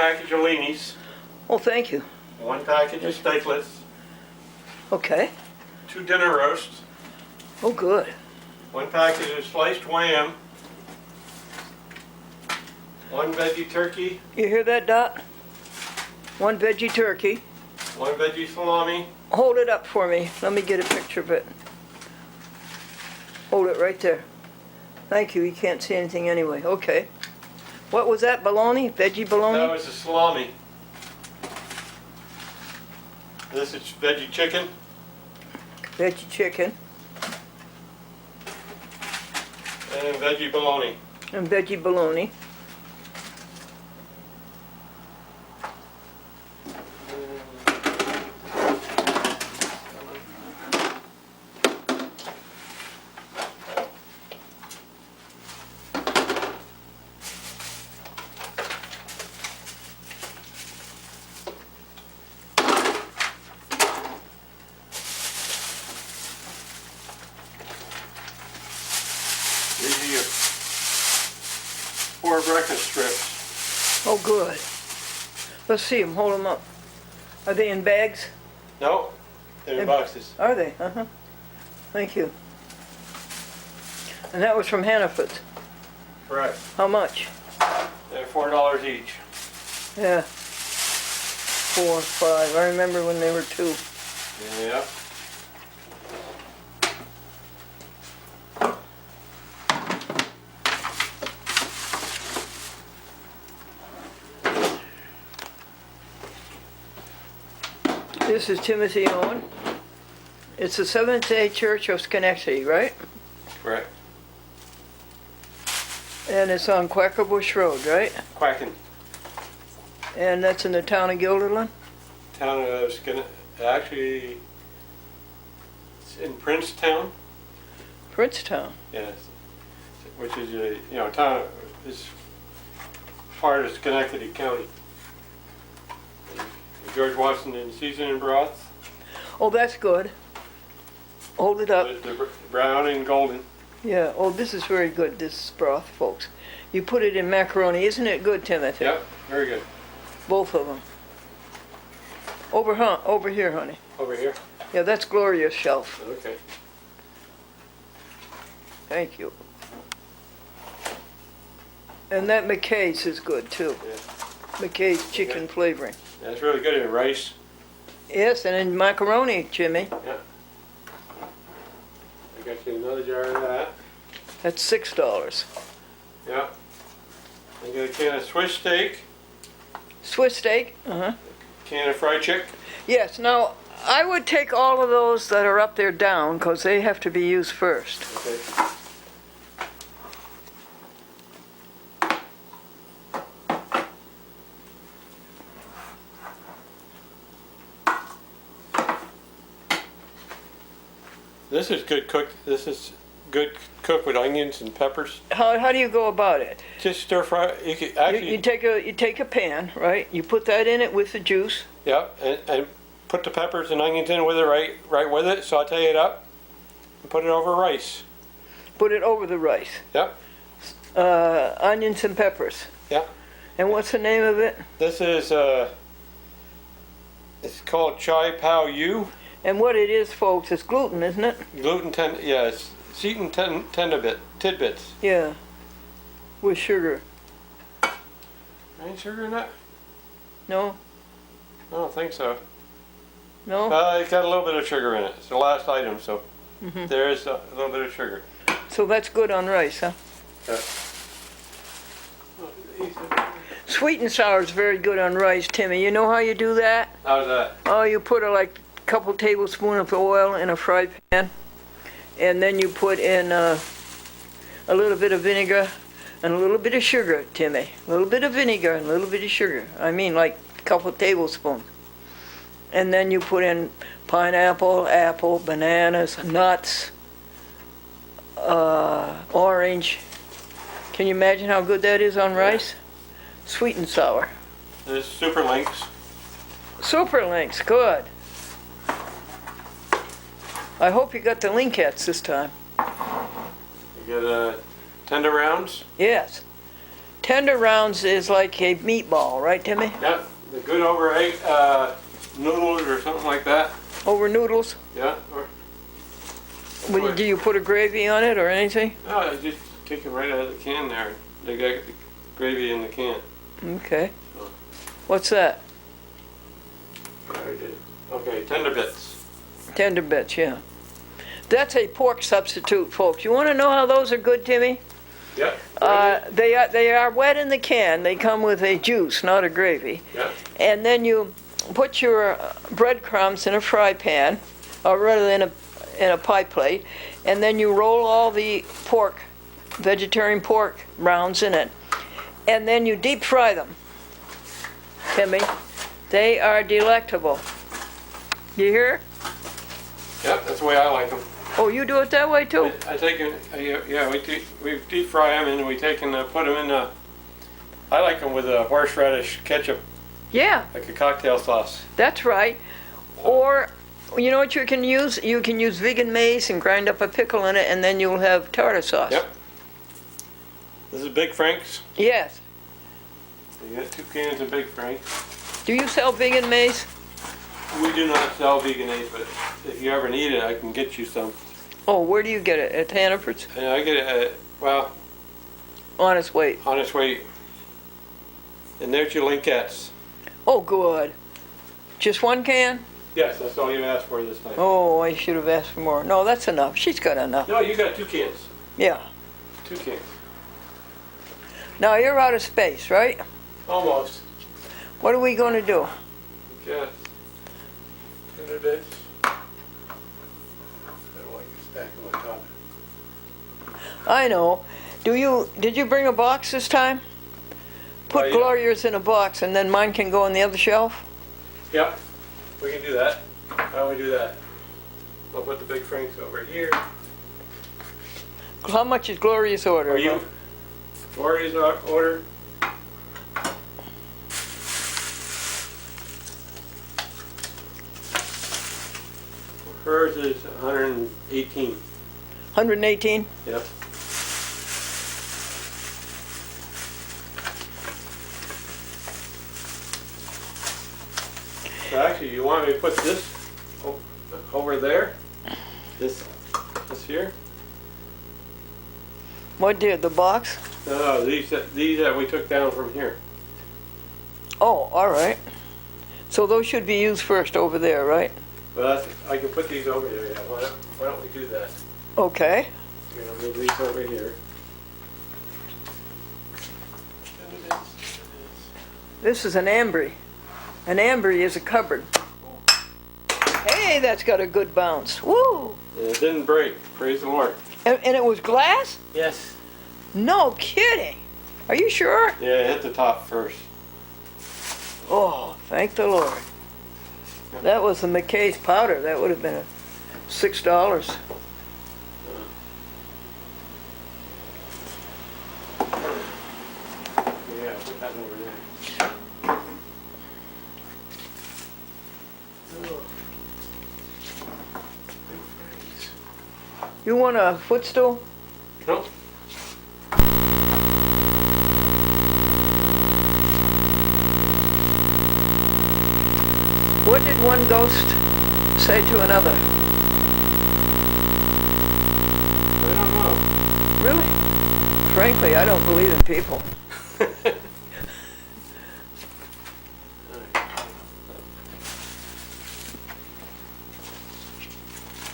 package of leanies, Oh, thank you. 1 package of steaklets, Okay. 2 dinner roasts, Oh, good. 1 package of sliced wham, 1 veggie turkey, You hear that, Dot? 1 veggie turkey. 1 veggie salami, Hold it up for me. Let me get a picture of it. Hold it right there. Thank you. You can't see anything anyway. Okay. What was that? Bologna? Veggie bologna? that was the salami. This is veggie chicken, Veggie chicken and veggie bologna. and veggie bologna. These are your 4 breakfast strips. Oh, good. Let's see them. Hold them up. Are they in bags? No, they're in They're- boxes. Are they? Uh-huh. Thank you. And that was from Hannaford's. Correct. How much? They're $4 each. Yeah. 4, 5. I remember when they were 2. Yep. This is Timothy Owen. It's the Seventh-day Church of Schenectady, right? Correct. And it's on Quackerbush Road, right? Quacking. And that's in the town of Guilderland? Town of actually, it's in Princetown. Princetown. Yes. Which is a town is part of Schenectady County. George Washington seasoning broth. Oh, that's good. Hold it up. The brown and golden. Yeah. Oh, this is very good, this broth, folks. You put it in macaroni. Isn't it good, Timothy? Yep, very good. Both of them. Over here, honey. Over here. Yeah, that's Gloria's shelf. Okay. Thank you. And that McKay's is good, too. Yeah. McKay's chicken flavoring. That's really good in rice. Yes, and in macaroni, Jimmy. Yeah. I got you another jar of that. That's $6. Yeah. I got a can of Swiss steak, Swiss steak. Uh-huh. can of fried chicken. Yes, now, I would take all of those that are up there down, because they have to be used first. Okay. This is good cooked. This is good cooked with onions and peppers. How do you go about it? Just stir fry. You could You actually, take a pan, right? You put that in it with the juice. yeah, and put the peppers and onions in with it right with it. Saute it up, and put it over rice. Put it over the rice. Yep. Onions and peppers. Yeah. And what's the name of it? This is it's called Chai Pao Yu. And what it is, folks, is gluten, isn't it? Yes, Seton tidbits. Yeah. With sugar. Any sugar in that? No? I don't think so. No? It's got a little bit of sugar in it. It's the last item, so Mhm. there is a little bit of sugar. So that's good on rice, huh? Yeah. Sweet and sour is very good on rice, Timmy. You know how you do that? How's that? Oh, you put a couple tablespoons of oil in a fry pan, and then you put in a little bit of vinegar and a little bit of sugar, Timmy. A little bit of vinegar and a little bit of sugar. I mean, like a couple tablespoons. And then you put in pineapple, apple, bananas, nuts, orange. Can you imagine how good that is on rice? Sweet and sour. There's super links. Super links, good. I hope you got the linkettes this time. You got tender rounds. Yes. Tender rounds is like a meatball, right, Timmy? Yep, the good over egg noodles or something like that. Over noodles. Yeah. Or, Do you put a gravy on it or anything? no, I just take them right out of the can there. They got the gravy in the can. Okay. So. What's that? I did. Okay, tender bits. Tender bits, yeah. That's a pork substitute, folks. You want to know how those are good, Timmy? Yep. They are wet in the can. They come with a juice, not a gravy. Yep. And then you put your breadcrumbs in a fry pan, or rather in a pie plate, and then you roll all the pork, vegetarian pork rounds in it, and then you deep fry them. Timmy, they are delectable. You hear? Yep, that's the way I like them. Oh, you do it that way too? I take them, yeah, we deep fry them and we take and put them in I like them with a horseradish ketchup, Yeah, like a cocktail sauce. that's right. Or, you know what you can use? You can use vegan maize and grind up a pickle in it, and then you'll have tartar sauce. Yep. This is Big Frank's. Yes. You got 2 cans of Big Frank. Do you sell vegan maize? We do not sell vegan eggs, but if you ever need it, I can get you some. Oh, where do you get it? At Hannaford's? And I get it at, well, Honest weight. Honest Weight. And there's your linkettes. Oh, good. Just one can? Yes, that's all you asked for this time. Oh, I should have asked for more. No, that's enough. She's got enough. No, you got 2 cans. Yeah. 2 cans. Now you're out of space, right? Almost. What are we going to do? Got tender bits. I don't like to stack them on top. I know. Did you bring a box this time? Put Yeah. Gloria's in a box, and then mine can go on the other shelf? Yep, we can do that. How do we do that? I'll put the Big Franks over here. How much is Gloria's order? Are you? Gloria's order. Hers is 118. 118? Yep. So actually, you want me to put this over there? This here? What did the box? No, these that we took down from here. Oh, all right. So those should be used first over there, right? But I can put these over there. Yeah. Why don't we do that? Okay. We're gonna move these over here. This is an ambry. An ambry is a cupboard. Hey, that's got a good bounce. Woo! And it didn't break. Praise the Lord. And it was glass? Yes. No kidding. Are you sure? Yeah, it hit the top first. Oh, thank the Lord. That was the McKay's powder. That would have been $6. Yeah, put that over there. You want a footstool? Nope. What did one ghost say to another? I don't know. Really? Frankly, I don't believe in people.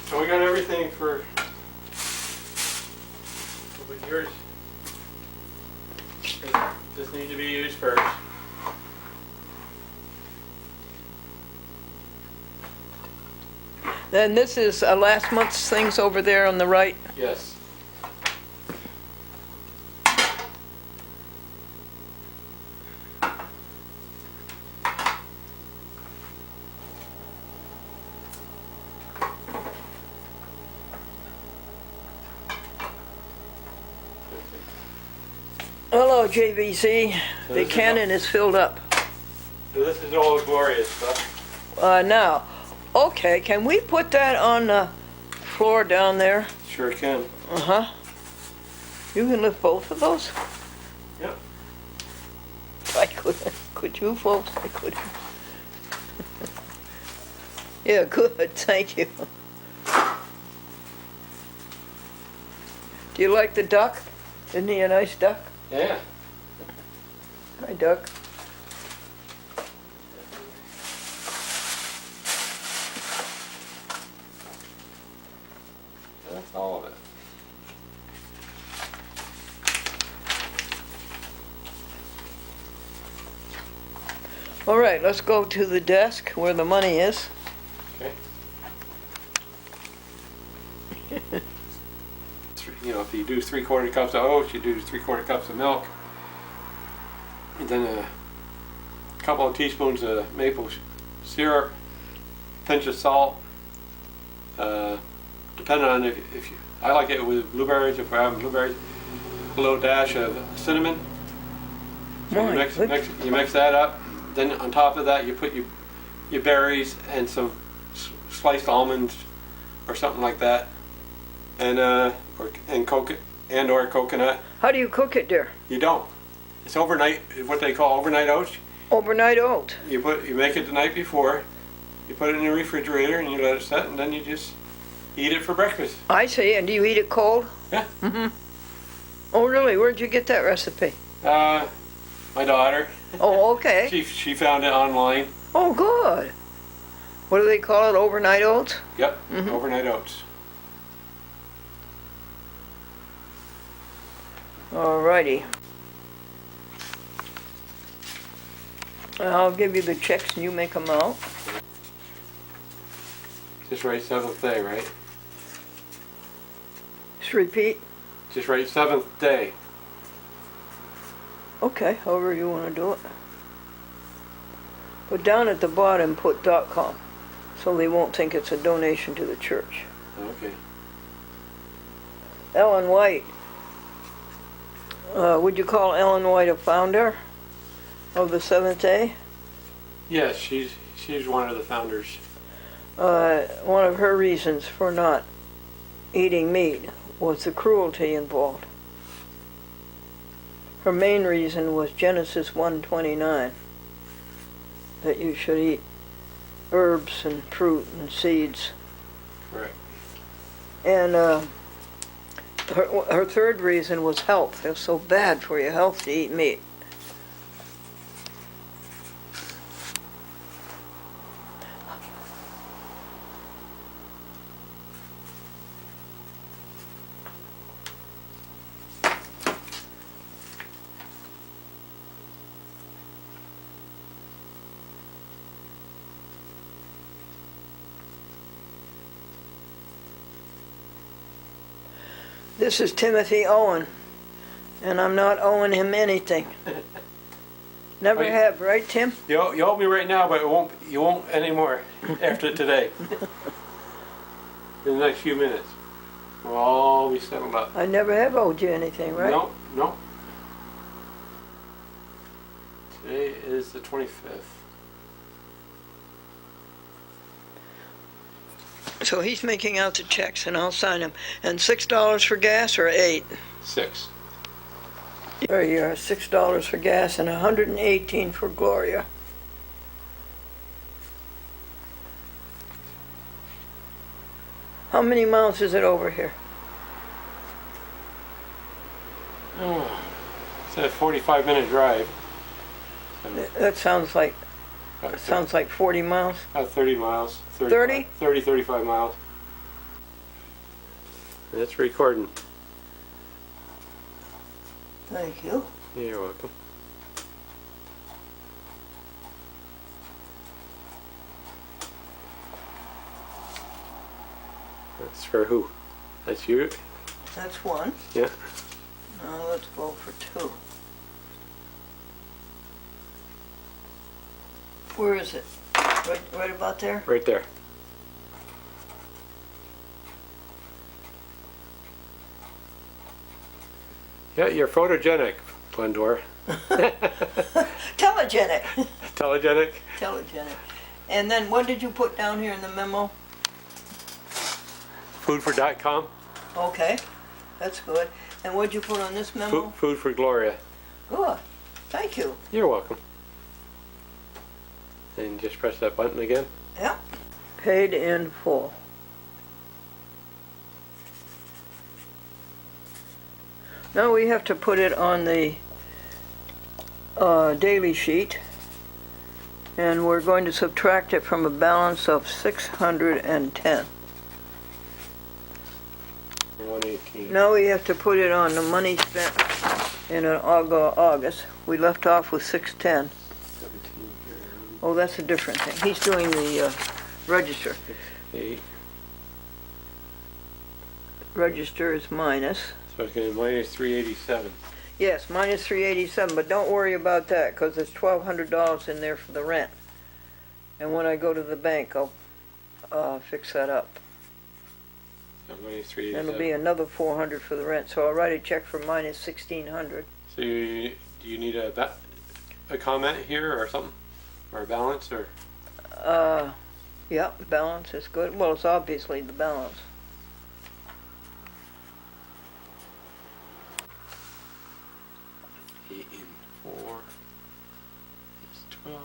So we got everything for with yours. This needs to be used first. Then this is last month's things over there on the right. Yes. Hello, JVC. The this is cannon is filled up. So this is all glorious stuff. Now, okay, can we put that on the floor down there? Sure can. Uh-huh. You can lift both of those? Yep. I couldn't. Could you folks? I couldn't. Yeah, good, thank you. Do you like the duck? Isn't he a nice duck? Yeah. Hi, duck. That's all of it. All right, let's go to the desk where the money is. Okay. You know, if you do 3/4 cups of oats, you do 3/4 cups of milk, and then a couple of teaspoons of maple syrup, pinch of salt. Depending on if you, I like it with blueberries. If we're having blueberries, a little dash of cinnamon. So My you mix that up. Then on top of that, you put your berries and some sliced almonds or something like that, and or coconut. How do you cook it, dear? You don't. It's overnight. What they call overnight oats. Overnight oat. You make it the night before. You put it in the refrigerator and you let it set, and then you just eat it for breakfast. I see, and do you eat it cold? Yeah. Mm-hmm. Oh, really? Where'd you get that recipe? My daughter. Oh, okay. She found it online. Oh, good. What do they call it, overnight oats? Yep. Mhm. Overnight oats. Alrighty. I'll give you the checks and you make them out. Just write 7th day, right? Just repeat. Just write 7th day. Okay, however you want to do it. But down at the bottom, put .com, so they won't think it's a donation to the church. Okay. Ellen White. Would you call Ellen White a founder of the Seventh Day? Yes, she's one of the founders. One of her reasons for not eating meat was the cruelty involved. Her main reason was Genesis 1:29, that you should eat herbs and fruit and seeds. Right. And her third reason was health. It was so bad for your health to eat meat. This is Timothy Owen, and I'm not owing him anything. Never have, right, Tim? You owe me right now, but you won't anymore after today. In the next few minutes. We'll all be settled up. I never have owed you anything, right? No, no. Today is the 25th. So he's making out the checks, and I'll sign them. And $6 for gas, or $8? 6. There you are, $6 for gas and $118 for Gloria. How many miles is it over here? Oh, it's a 45-minute drive. That sounds like 40 miles. About 30 miles. 30? 30, 35 miles. That's recording. Thank you. You're welcome. That's for who? That's you? That's one. Yeah. Now let's go for 2. Where is it? Right about there? Right there. Yeah, you're photogenic, Glendora. Telegenic. Telegenic. Telegenic. And then what did you put down here in the memo? Foodfor.com. Okay, that's good. And what'd you put on this memo? Food for Gloria. Good. Thank you. You're welcome. And just press that button again. Yep. Paid in full. Now we have to put it on the daily sheet, and we're going to subtract it from a balance of 610. 118. Now we have to put it on the money spent in August. We left off with 610. 17 here. Oh, that's a different thing. He's doing the register. 8. Register is minus. So it's going to be minus 387. Yes, minus 387, but don't worry about that, because there's $1,200 in there for the rent. And when I go to the bank, I'll fix that up. So minus And 387. it'll be another 400 for the rent, so I'll write a check for minus 1,600. So do you need a comment here or something? Or a balance or? Yeah, balance is good. Well, it's obviously the balance. Eight in 4 is 12.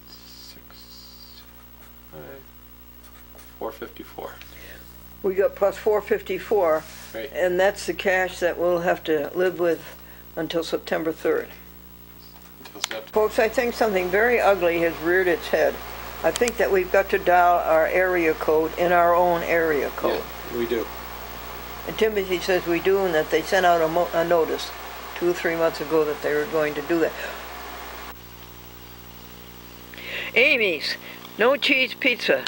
6, 5, 454. We got plus 454, Right. and that's the cash that we'll have to live with until September 3rd. Until September. Folks, I think something very ugly has reared its head. I think that we've got to dial our area code in our own area code. Yeah, we do. And Timothy says we do, and that they sent out a notice 2 or 3 months ago that they were going to do that. Amy's, no cheese pizza.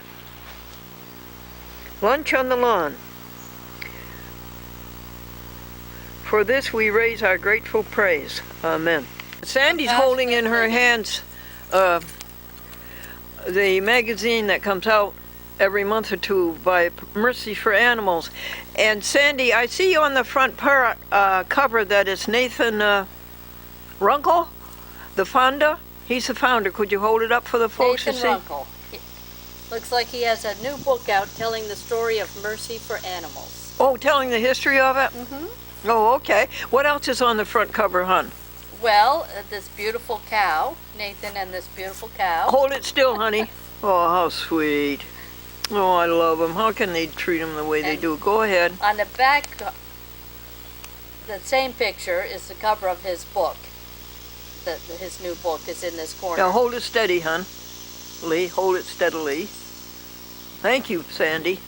Lunch on the lawn. For this we raise our grateful praise. Amen. Sandy's holding in her hands the magazine that comes out every month or two by Mercy for Animals. And Sandy, I see on the front cover that it's Nathan Runkle, the founder. He's the founder. Could you hold it up for the folks to see? Nathan Runkle. Looks like he has a new book out telling the story of Mercy for Animals. Oh, telling the history of it? Mm-hmm. Oh, okay. What else is on the front cover, hon? Well, this beautiful cow, Nathan and this beautiful cow. Hold it still, honey. Oh, how sweet. Oh, I love them. How can they treat them the way they And do? Go ahead. On the back, the same picture is the cover of his book. His new book is in this corner. Now hold it steady, hon. Lee, hold it steadily. Thank you, Sandy.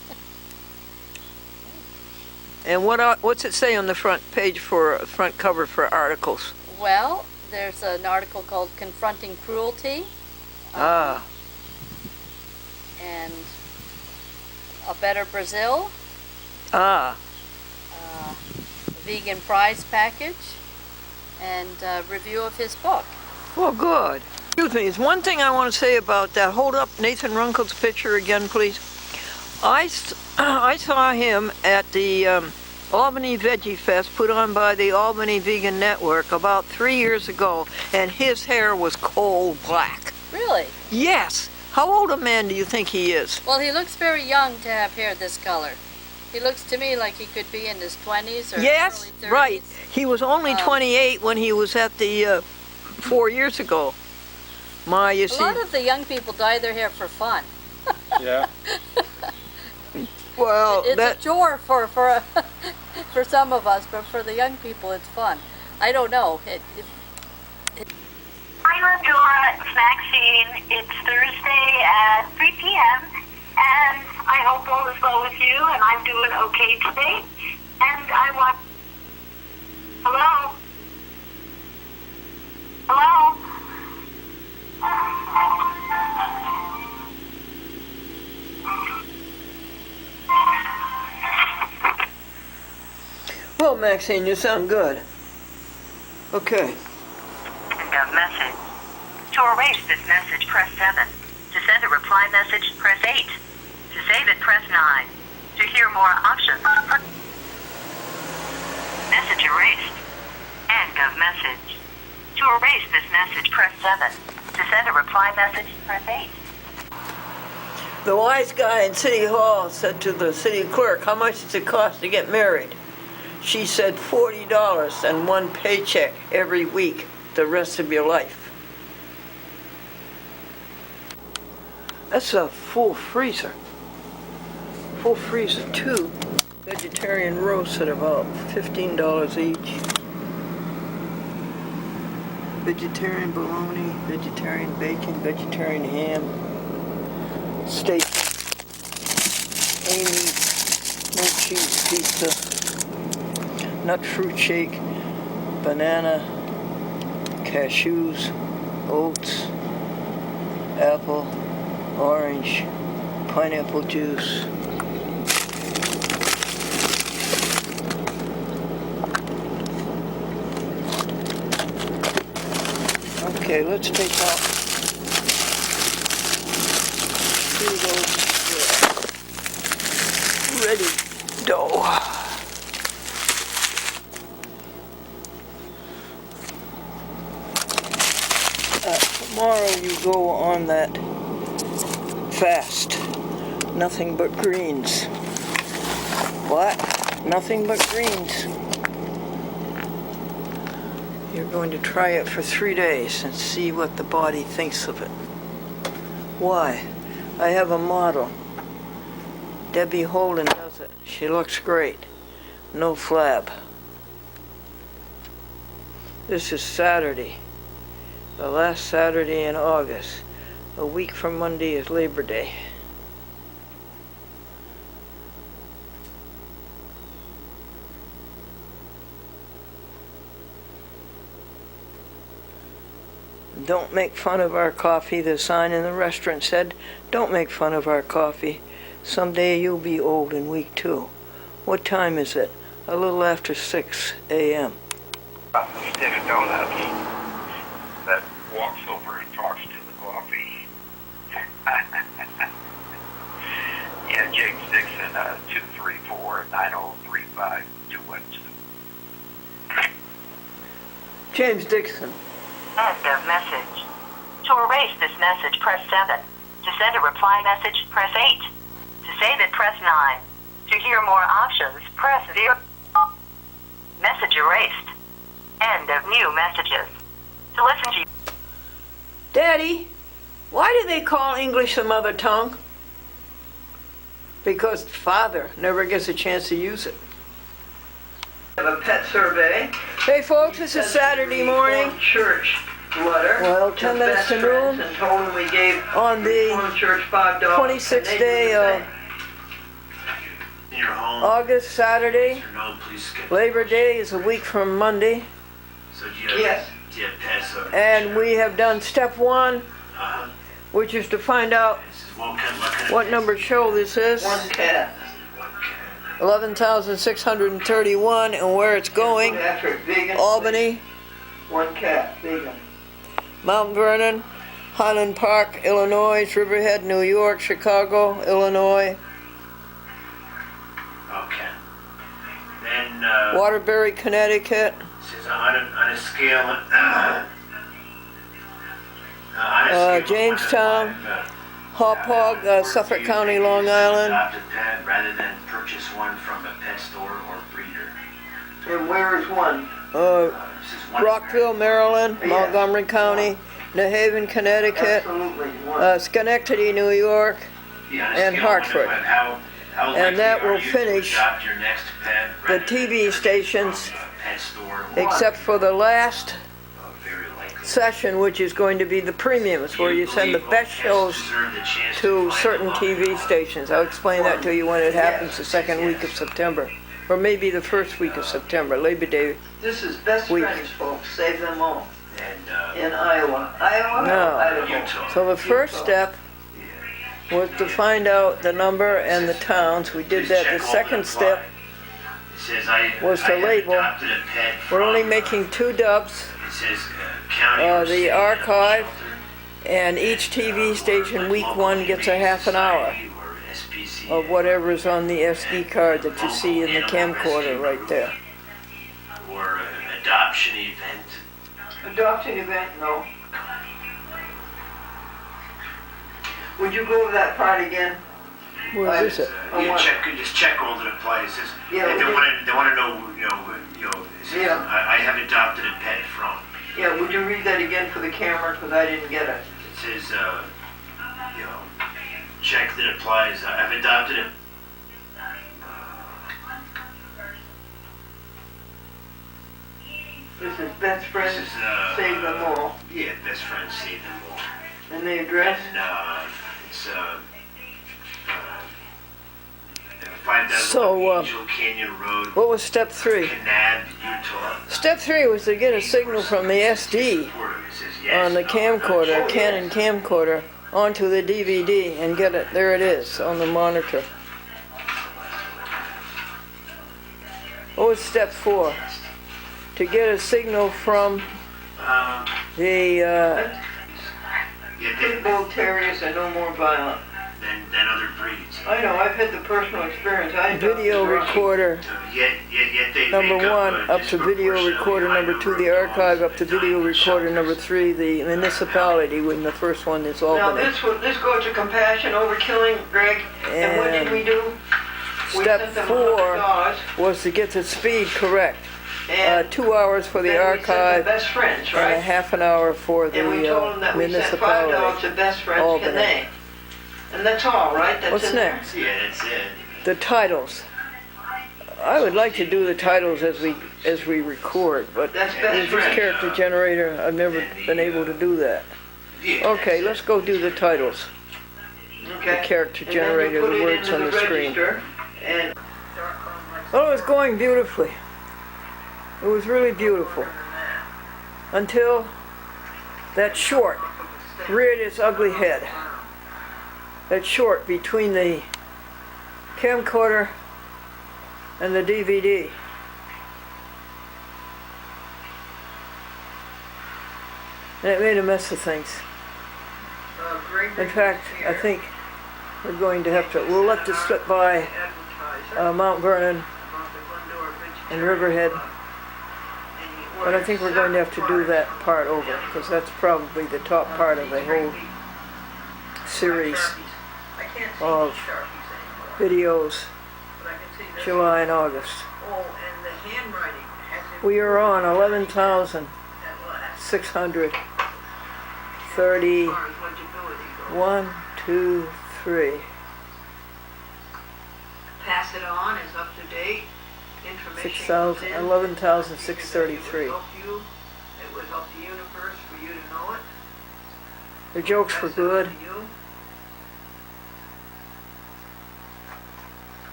And what's it say on the front page for front cover for articles? Well, there's an article called Confronting Cruelty. Ah. And A Better Brazil. Ah. Vegan prize package. And a review of his book. Well, good. Excuse me, there's one thing I want to say about that. Hold up Nathan Runkle's picture again, please. I saw him at the Albany Veggie Fest put on by the Albany Vegan Network about 3 years ago, and his hair was coal black. Really? Yes. How old a man do you think he is? Well, he looks very young to have hair this color. He looks to me like he could be in his 20s or Yes, early 30s. right. He was only 28 when he was at the 4 years ago. My, you A see. lot of the young people dye their hair for fun. Yeah. Well, It's that a chore for for some of us, but for the young people, it's fun. I don't know. Hi, Glendora. It's Maxine. It's Thursday at 3 p.m. And I hope all is well with you, and I'm doing okay today. And I want... Hello? Hello? Well, Maxine, you sound good. Okay. Message. To erase this message, press 7. To send a reply message, press 8. To save it, press 9. To hear more options, message erased. End of message. To erase this message, press 7. To send a reply message, press 8. The wise guy in City Hall said to the city clerk, how much does it cost to get married? She said $40 and one paycheck every week. the rest of your life. That's a full freezer. Full freezer, 2 vegetarian roasts at about $15 each. Vegetarian bologna, vegetarian bacon, vegetarian ham, steak, Amy's, no cheese pizza, nut fruit shake, banana, cashews, oats, apple, orange, pineapple juice. Okay, let's take out 2 of those ready dough. Tomorrow you go on that fast. Nothing but greens. What? Nothing but greens. You're going to try it for 3 days and see what the body thinks of it. Why? I have a model. Debby Holden does it. She looks great. No flab. This is Saturday. The last Saturday in August. A week from Monday is Labor Day. Don't make fun of our coffee. The sign in the restaurant said, don't make fun of our coffee. Someday you'll be old and weak too. What time is it? A little after 6 a.m. Stick donuts that walks over and talks to the coffee. Yeah, James Dixon, 234-9035-212. James Dixon. End of message. To erase this message, press 7. To send a reply message, press 8. To save it, press 9. To hear more options, press 0. Message erased. End of new messages. To listen to you. Daddy, why do they call English the mother tongue? Because father never gets a chance to use it. Have a pet survey. Hey folks, this is Saturday morning Church letter. Well, 10 minutes to noon and told them we gave on the Reformed Church $5. 26th day of In your home, August, Saturday. your home, please skip. Labor Day is a week from Monday. So do you have, Yes. do you have Passover? And we have done step 1, Uh-huh. which is to find out This is what kind what of number show this is. One cat. 11,631 and where it's going. Put after it, vegan. Albany, One cat, vegan. Mount Vernon, Highland Park, Illinois, Riverhead, New York, Chicago, Illinois, Okay. Then, Waterbury, Connecticut, it says on a scale, on a scale of Jamestown, 1 to 5, Hauppauge, Suffolk County, Long Island, adopt a pet rather than purchase one from a pet store or breeder. And where is one? uh, This is one Rockville, Maryland, Yeah. Montgomery County, New Haven, Connecticut, Absolutely, one. Schenectady, New York, Yeah, on a and scale of 1 to Hartford. 5, how And likely that are will you to finish adopt your next pet the rather than TV purchase stations, from a pet store or except for the last very likely. session, which is going to be the premiums, where you send the best shows to certain TV stations. I'll explain that to you when it happens the second week of September, or maybe the first week of September, Labor Day. This is best Week. friends, folks. Save them all. And, In Iowa. Iowa? No. Idaho. So the first step was to find out the number and the towns. We did that. The second step was to label. We're only making 2 dubs, the archive, and each TV station week 1 gets a half an hour of whatever is on the SD card that you see in the camcorder right there. Or an adoption event. Adoption event, no. Would you go over that part again? Where is it? Just check all the places. Yeah, They we- want to know, it says, Yeah. I have adopted a pet from. Yeah, would you read that again for the camera, because I didn't get it. It says, you know, check that applies. I've adopted it. This is best friends This is, save them all. Yeah, best friends save them all. And the address? And, it's, 5000 So, Angel Canyon Road, What was step 3? Kanab, Utah. Step 3 was to get a signal from the SD It says yes, on the no, camcorder, Canon camcorder, onto the DVD and get it, there it is, on the monitor. What was step 4? To get a signal from the, Yeah, Pit Bull Terriers are no more violent. than other breeds. I know, I've had the personal experience. I adopted video Rocky. recorder Yet they number make 1 a up to video disproportionately recorder high number 2 number the of archive dogs up to that die video in recorder shelters. number 3 the municipality, when the first one is Now, Albany. this goes to compassion over killing, Greg. And what did we do? We Step sent them 4 $100, was to get the speed correct. and 2 hours for the then we sent them archive best friends, and a right? half an hour for the And we told them that we sent $5 municipality. to best friends, Albany. can they? And that's all, right? That's What's in there? next? Yeah, that's it. The titles. I would like to do the titles as we record, but That's with best this friends. character generator, I've never been able to do that. Yeah, Okay, that's let's go do the titles. Okay. character And then you generator, put the it words into on the screen. register, And Oh, it was going beautifully. It was really beautiful. Until that short reared its ugly head. That short between the camcorder and the DVD. And it made a mess of things. In fact, I think we're going to have to, we'll let this slip by Mount Vernon and Riverhead. But I think we're going to have to do that part over, because that's probably the top part of the whole series of videos, July and August. We are on 11,631, 2, 3. pass it on is up to date. Information 6,000, comes in. 11,633. It would help you. It would help the universe for you to know it. The jokes were Pass it on good. to you.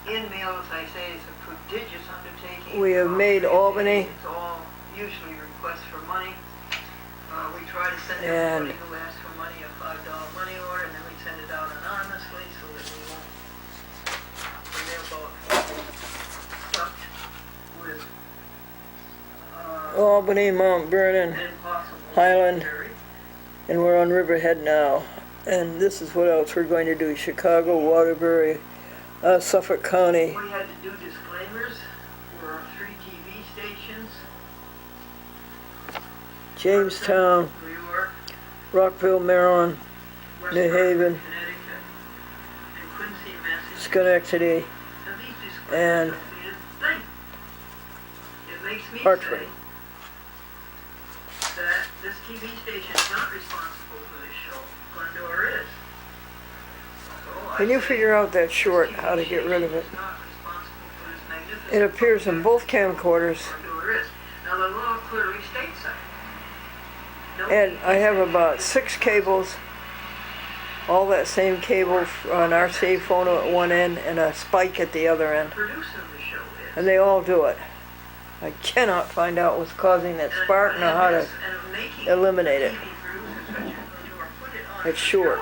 In-mail, as I say, is a prodigious undertaking. We have made Albany. It's all usually requests for money. We try to send And- everybody who asks for money a $5 money order, and then we send it out anonymously so that we won't, the mailbox won't be stuffed with Albany, Mount Vernon, impossible. Highland. necessary. and we're on Riverhead now. And this is what else we're going to do. Chicago, Waterbury, Suffolk County. We had to do disclaimers for 3 TV stations. Jamestown, New York, Rockville, Maryland, West New Haven, Connecticut, and Quincy, Massachusetts. Schenectady, And these disclaimers and don't mean a thing. It makes me Hartford. say that this TV station is not responsible for this show. Glendora is. So I Can you say figure out that short, this how to TV get rid of it? station is not responsible for this magnificent It appears in both camcorders, Glendora is. Now the law clearly states that. No and I have TV about station 6 cables, all that same cable on our save phono at one end and a spike at the other end, producing the show is. and they all do it. I cannot find out what's causing that spark, nor how to eliminate it. It's short.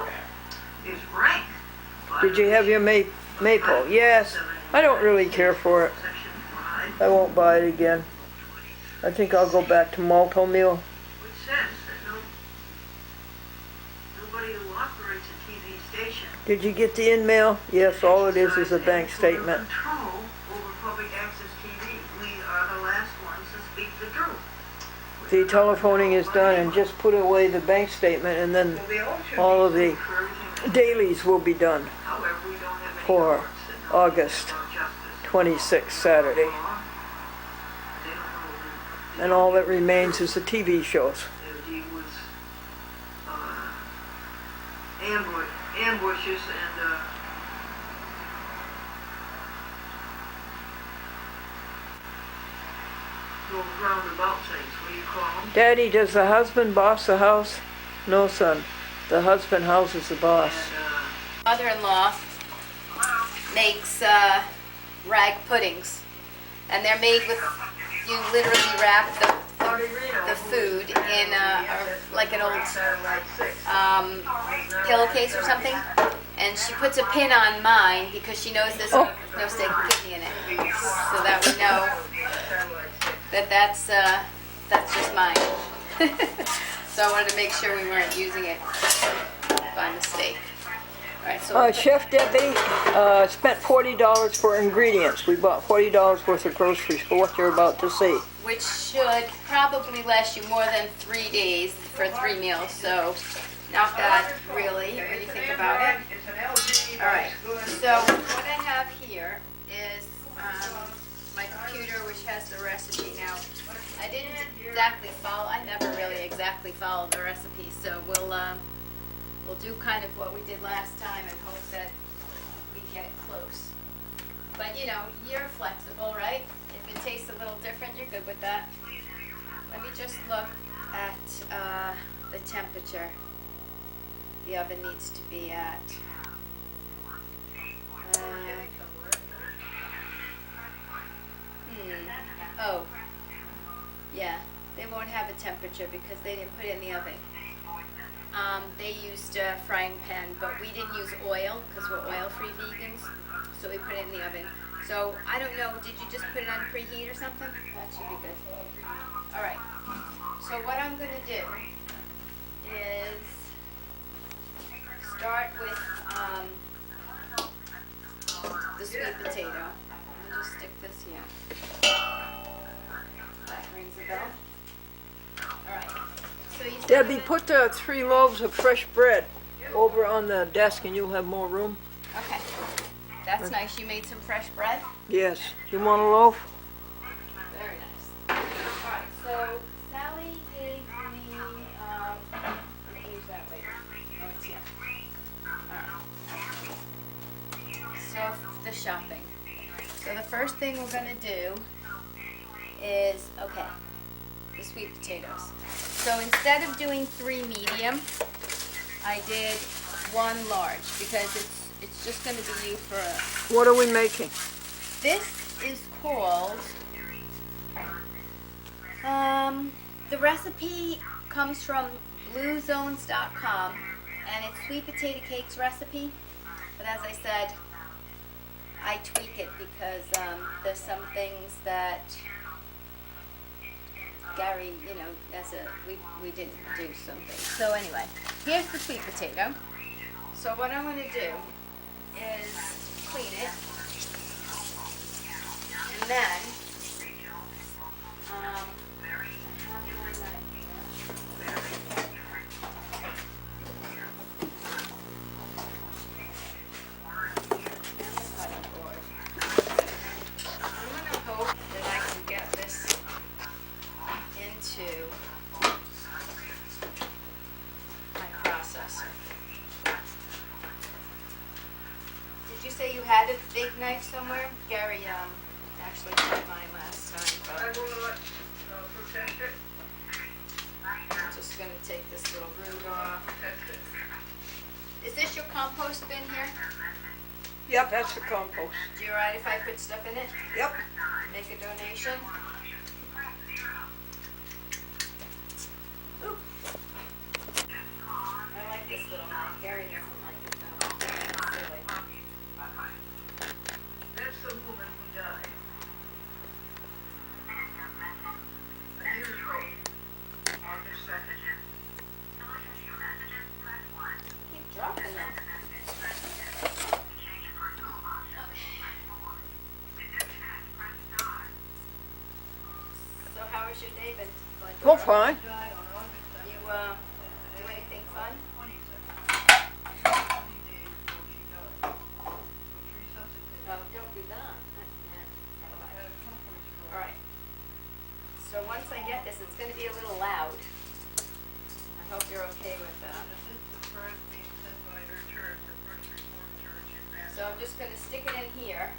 Did you have your maple? Yes. I don't really care for it. I won't buy it again. I think I'll go back to malto meal. Which says that nobody who operates a TV station Did you get the in-mail? Yes, all it is a bank statement. control over public access TV. We are the last ones to speak the truth. The telephoning is done, and just put away the bank statement, and then Well, they all should all be of the for everything. dailies will be done However, we don't have any for courts that know August about justice. 26th, Saturday. They don't know And all that remains is the TV shows. And he was ambushes and those roundabout things. What do you call them? Daddy, does the husband boss the house? No, son. The husband houses the boss. And Mother-in-law makes rag puddings, and they're made with, you literally wrap the food in like an old pillowcase or something, and she puts a pin on mine because she knows there's no steak and kidney in it, so that we know that that's just mine. So I wanted to make sure we weren't using it by mistake. All right, so Chef Debbie spent $40 for ingredients. We bought $40 worth of groceries for what you're about to see. which should probably last you more than 3 days for 3 meals, so not bad really when you think about it. All right, so what I have here is my computer, which has the recipe. Now, I didn't exactly follow, I never really exactly followed the recipe, so we'll do kind of what we did last time and hope that we get close. But you know, you're flexible, right? If it tastes a little different, you're good with that. Let me just look at the temperature the oven needs to be at. Oh, yeah, they won't have a temperature because they didn't put it in the oven. They used a frying pan, but we didn't use oil because we're oil-free vegans, so we put it in the oven. So, I don't know, did you just put it on preheat or something? That should be good. Alright, so what I'm going to do is start with the sweet potato. I'll just stick this here. That rings a bell. Alright, so you start Debbie, with- put the 3 loaves of fresh bread over on the desk and you'll have more room. Okay, that's nice. You made some fresh bread? Yes. You want a loaf? Very nice. Alright, so Sally gave me, I'll use that later. Oh, it's here. Alright. So, the shopping. So the first thing we're gonna do is, okay, the sweet potatoes. So instead of doing 3 medium, I did 1 large because it's just gonna be you for a... What are we making? This is called, the recipe comes from bluezones.com, and it's sweet potato cakes recipe, but as I said, I tweak it because there's some things that Gary, you know, we didn't do something. So anyway, here's the sweet potato. So what I'm going to do is clean it. And then, I'm going to hope that I can get this into my processor. Did you say you had a big knife somewhere? Gary, actually took mine last time, I but will protect it. I'm just gonna take this little root off. Protect it. Is this your compost bin here? Yep, that's the compost. Is it alright if I put stuff in it? Yep. Make a donation? Ooh. I like this little knife. Gary doesn't like it though. It's silly. That's the woman who died. A year ago, August 2nd. Keep dropping them. So how was your day been? Well, fine. You do anything fun? Oh, don't do that. Alright. So once once I get this, it's gonna be a little loud. I hope you're okay with that. This is the first being sent by her church, the First Reformed Church in Madison So I'm just gonna stick it in here,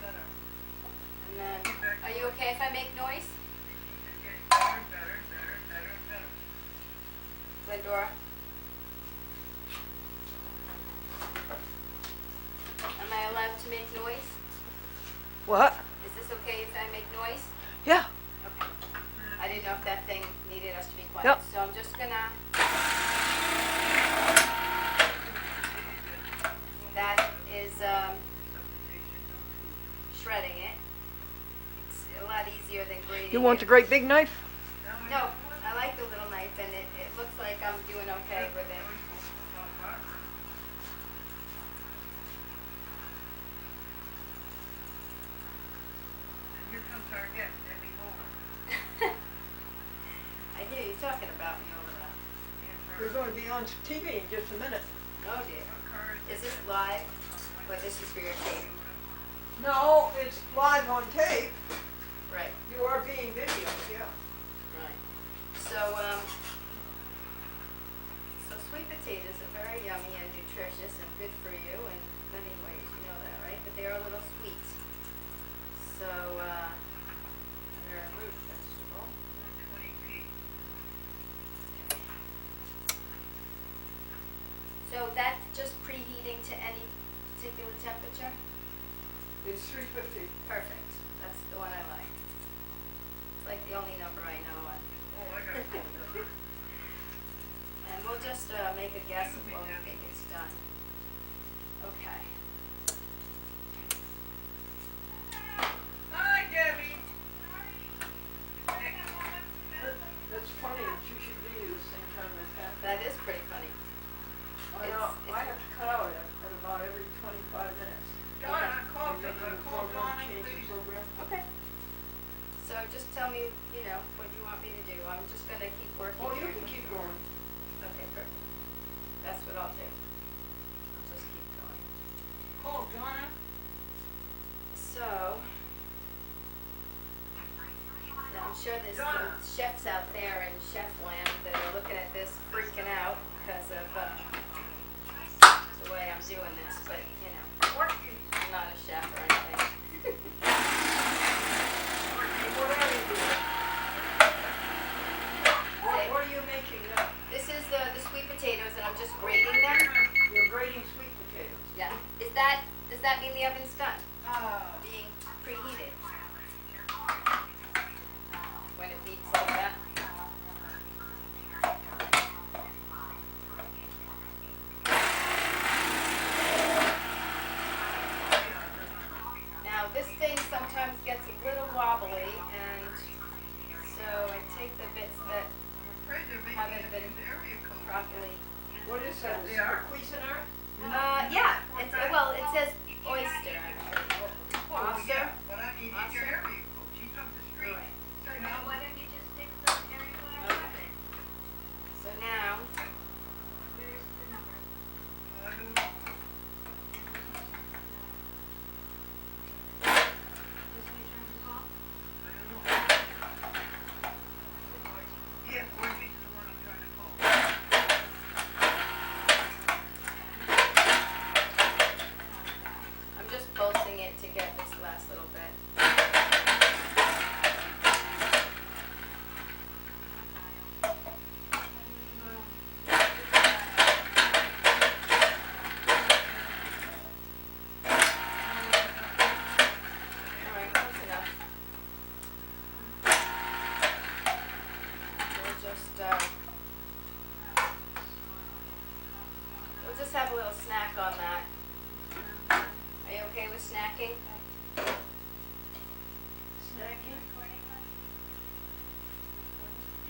Center. and then, are you okay if I make noise, They're getting better and better and better and better and better. Glendora? Am I allowed to make noise? What? Is this okay if I make noise? Yeah. Okay. I didn't know if that thing needed us to be quiet. Yep. So I'm just gonna. That is shredding it. It's a lot easier than grating You want it. the great big knife? No, I like the little knife, and it looks like I'm doing okay with it. And here comes our guest, Debby Holden. I hear you talking about me over there. We're going to be on TV in just a minute. Oh dear. Is this live? Or this is for your tape? No, it's live on tape. Right, You are being videoed, yeah. right. So, so sweet potatoes are very yummy and nutritious and good for you in many ways, you know that, right? But they are a little sweet. So, and they're a root vegetable. 120p. So that's just preheating to any particular temperature? It's 350. Perfect. That's the one I like. It's like the only number I know. Oh, I got a phone number. And we'll just make a guess of when we think it's done. Okay. Hi, Debbie. That's funny that you should be the same time as that. That is pretty funny. I know, I have to cut out at about every 25 minutes. Donna, call Donna, Change the please. program. Okay. So just tell me, you know, what you want me to do. I'm just gonna keep working Oh, you here. can keep going. Okay, perfect. That's what I'll do. I'll just keep going. Call Donna. So, now I'm sure there's some chefs out there in chef land that are looking at this freaking out because of the way I'm doing this, but you know, I'm not a chef or anything. What are you doing? What are you making now? This is the sweet potatoes, and I'm just grating them. You're grating sweet potatoes. Yeah. Does that mean the oven's done? Being preheated. When it beeps like that. Now this thing sometimes gets a little wobbly, and so I take the bits that haven't been properly. What is that? Is it Cuisinart? Yeah. Well, it says oyster. Oyster. But I mean, in your area, she's up the street. Alright. So now, Okay. So now, yeah, Orbeez is the one I'm trying to call. I'm just pulsing it to get this last little bit. Alright, close enough. We'll just have a little snack on that. Are you okay with snacking? Snacking?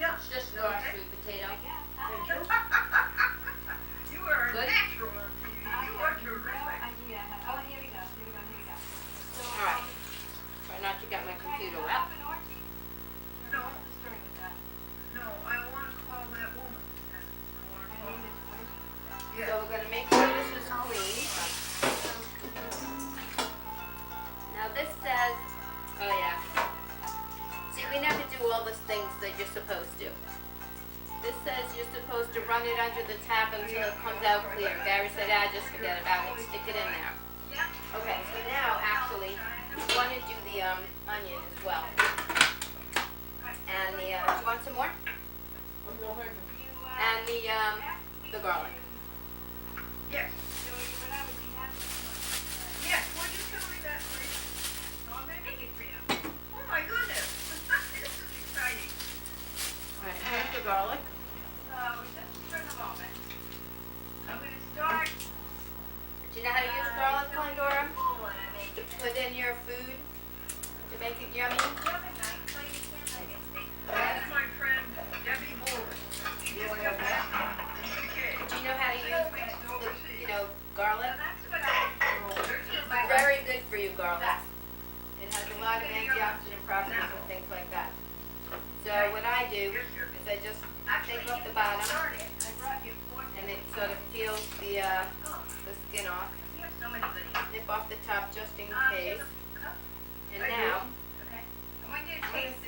Yeah. It's just raw sweet potato. Thank you. You are a Good. natural on TV. You are terrific. Alright. Try not to get my computer wet. No, no, I want to call that woman. I want to call her. So Yeah. we're gonna make sure this is clean. Now this says, oh yeah. See, we never do all the things that you're supposed to. This says you're supposed to run it under the tap until it comes out clear. Gary said, just forget about it, stick it in there. Okay, so now, actually, you want to do the onion as well. And the, do you want some more? And the garlic. Yes. Yes, would you tell me that, please? No, I'm gonna make it for you. Oh my goodness, this is exciting. All right, here's the garlic. So, just for the moment, I'm gonna start. Do you know how to use garlic, Glendora? To put in your food to make it yummy? That's my friend Debby Holden. She is the best in the UK. Do you know how to use the, garlic? That's what I. Very good for you, garlic. It has a lot of antioxidant properties and things like that. So what I do is I just take off the bottom and it sort of peels the skin off. Nip off the top just in case. And now, I'm going to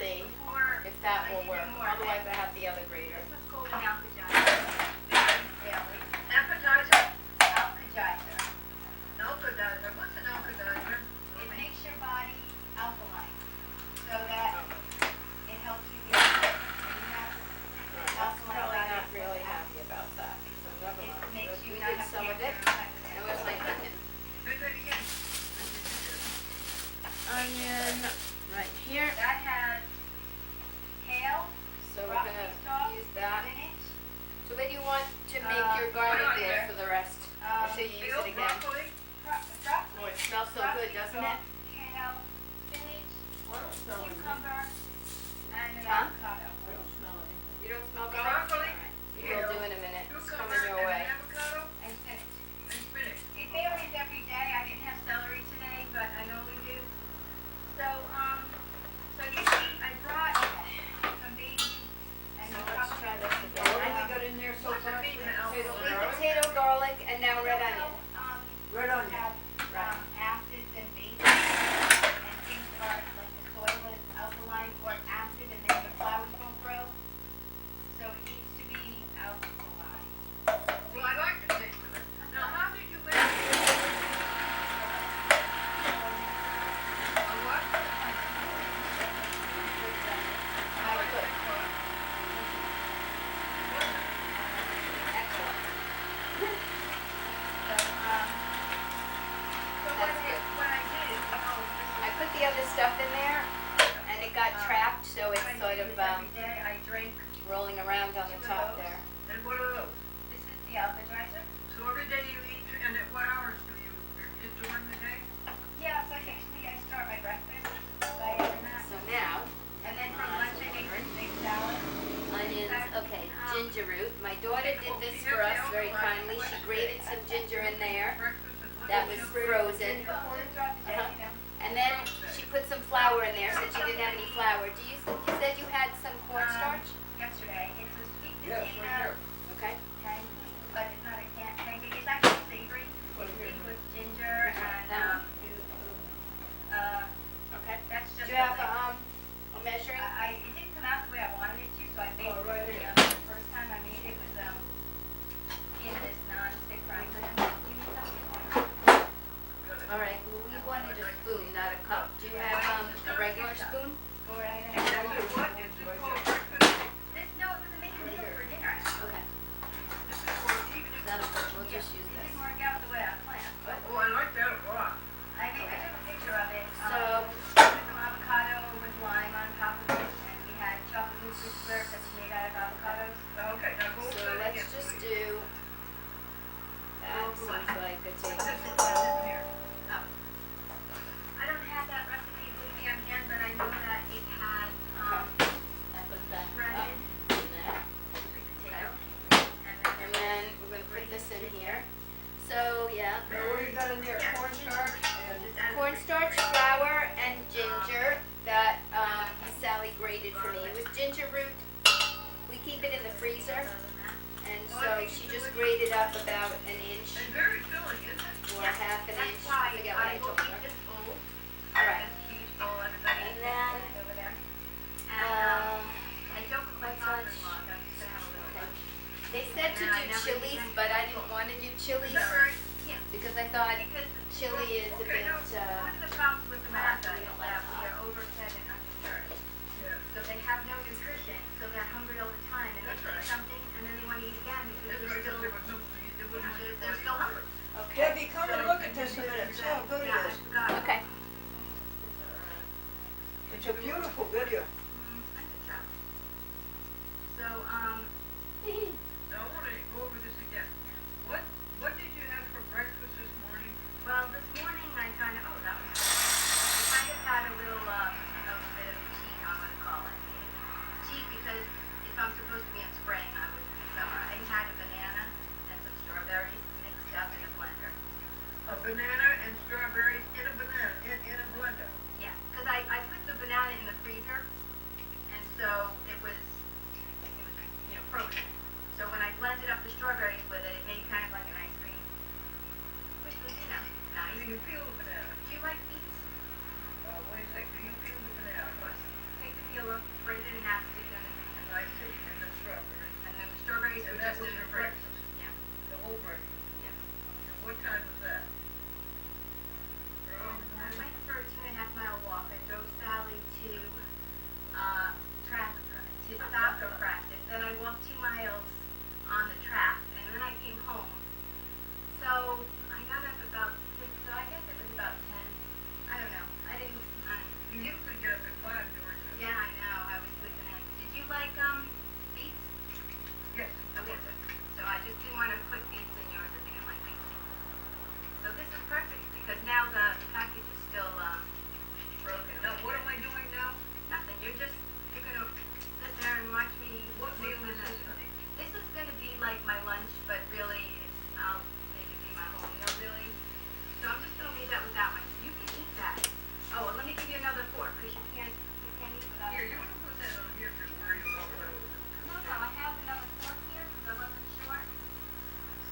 see if that will work. Otherwise I have the other grater. Appetizer? Alkalizer. What's an alkalizer? It makes your body alkaline, so that it helps you get alkaline Probably body. not really happy about that. So never It mind. makes you We not did have some of it. cancer. It was like onion. Say that again. Onion right here. That has kale, So we're broccoli gonna stalk, use that. spinach, So where do you want to make your garlic there for the rest? Until you use Bill, it again. broccoli? Oh, it smells so good, doesn't it? kale, spinach, cucumber, and an Huh? avocado. You don't smell garlic? Broccoli, Alright. You will do in a minute. It's cucumber, coming your and way. an avocado, And spinach. and spinach. It varies every day. I didn't have celery today, but I normally do. So, so you see, I brought some baby and So you let's probably try this again. What have we got in there so far? Sweet potato, garlic, and now red onion. Red onion. have acids and bases and things are like the soil is alkaline or acid and then the flowers won't grow. So it needs to be alkaline. Well, I like the taste of it. Now, how did you make it? A what? I could. Excellent. So what I did is, I put the other stuff in there, and it got trapped, so it's sort of every day I drink, rolling around on the top there. And what are those? this is the appetizer. So every day you eat, and at what hours do you eat during the day? Yeah, so usually I start my breakfast by having that. So now, And then for lunch I make a big salad. onions, okay, ginger root. My daughter did this for us very kindly. She grated some ginger in there. Breakfast and lunch? That was frozen. And then she put some flour in there since she didn't have any flour. You said you had some cornstarch? Yesterday, it's a sweet Yes, potato right here. Okay. pancake, but it's not a pancake, it's actually savory. It's made with ginger and, Okay. that's Do just. you have a a measuring? it didn't come out the way I wanted it to, so I made Oh, right it, here. the first time I made it was, in this non-stick frying pan. All right. Well, we wanted a spoon, not a cup. Do you have a regular spoon? Go right Is ahead. it what? Is it called breakfast? No, it was a main meal for dinner. Okay. This is for evening. That'll work. We'll just use It this. didn't work out the way I planned, but Oh, I like that a lot. I took a picture of it. So, Put some avocado with lime on top of it, and we had chocolate mousse dessert that's made out of avocados. Okay, now go so to it let's again, just please. do. That seems like a This tasty. one here. I don't have that recipe with me on hand, but I know that it had, I put that shredded up in there. sweet potato. And then we're gonna put this in here. So, yeah. Now, what do you got in there? Cornstarch and Cornstarch, flour, and ginger that Sally grated for me. It was ginger root. We keep it in the freezer. And so she just grated up about an inch And very filling, isn't it? or half an inch. That's why I forget what I I will told keep her. this bowl. All right. This huge bowl, everybody. And then, over there. And, to and I do never chilies, eat but I anything. didn't want to do chilies Yeah. because I thought Because chili is a bit, one of the problems with America we is don't like that we hot. are overfed and undernourished. Yeah. So they have no nutrition, so they're hungry all the time, and they That's eat right. something, and then they want to eat again because That's they're right, 'cause still, there was no, there was no. they're still hungry. okay. Debbie, come and look at this a minute, see how good it Yeah, I is. forgot. Okay. It's a beautiful video. I could tell. So, Now, I wanna go over this again. What did you have for breakfast this morning? well, this morning I kind of, oh, that was, I kind of had a little, a bit of cheat, I'm gonna call it. Cheat because if I'm supposed to be in spring, I would, so I had a banana and some strawberries mixed up in a blender. A banana and strawberries in a blender. Yeah, because I put the banana in the freezer, and so it was, you know, frozen. So when I blended up the strawberries with it, it made kind of like an ice cream, which was, you know, nice. Do you peel the banana? Do you like beets? Wait a sec, do you peel the banana? Of course. Take the peel off, break it in half, stick it in the freezer. And I see, and the strawberries. And then the strawberries And were that just was in your the fridge. breakfast, Yeah, the whole breakfast. yeah. And what time was that? Early in the I morning? went for a 2.5 mile walk. I drove Sally to to soccer practice. Then I walked 2 miles on the track, and then I came home. So I got up about 6. So I guess it was about 10. I don't know. I didn't. You usually get up at 5 during the. Yeah, I know. I was sleeping in. Did you like beets? Yes. Okay, good. So I just didn't want to put beets in yours if you didn't like beets. So this is perfect because now the package is still broken. Now, what am I doing now? Nothing. You're gonna sit there and watch me. What meal is this, honey? This is gonna be like my lunch, but really, I'll make it be my whole meal, really. So I'm just gonna leave that with that one. You can eat that. Oh, and let me give you another fork, because you can't eat without. Here, you're gonna put that on here if you're worried about what. No, I have another fork here, because I wasn't sure.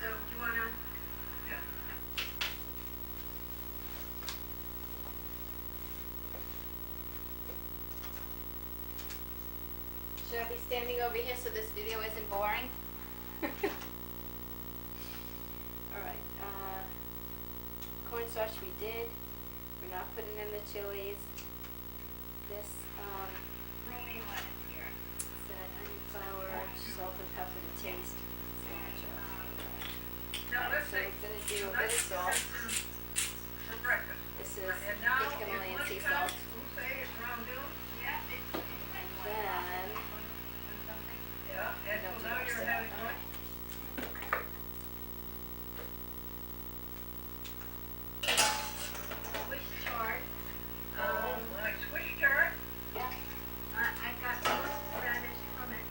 So, do you wanna? Yeah. Should I be standing over here so this video isn't boring? Alright, cornstarch we did. We're not putting in the chilies. This, Romaine lettuce here. said onion flour, salt and pepper to taste. Cilantro. Now, let's So see. we're gonna do So a bit of that's salt. For breakfast. This is And now, pink it's Himalayan sea lunchtime. salt. We'll say it's around noon. Yeah, it's Then, something. Yeah, and no, so now you're having lunch. Swiss chard. Oh, my Swiss chard. Yeah. I've got horseradish from it,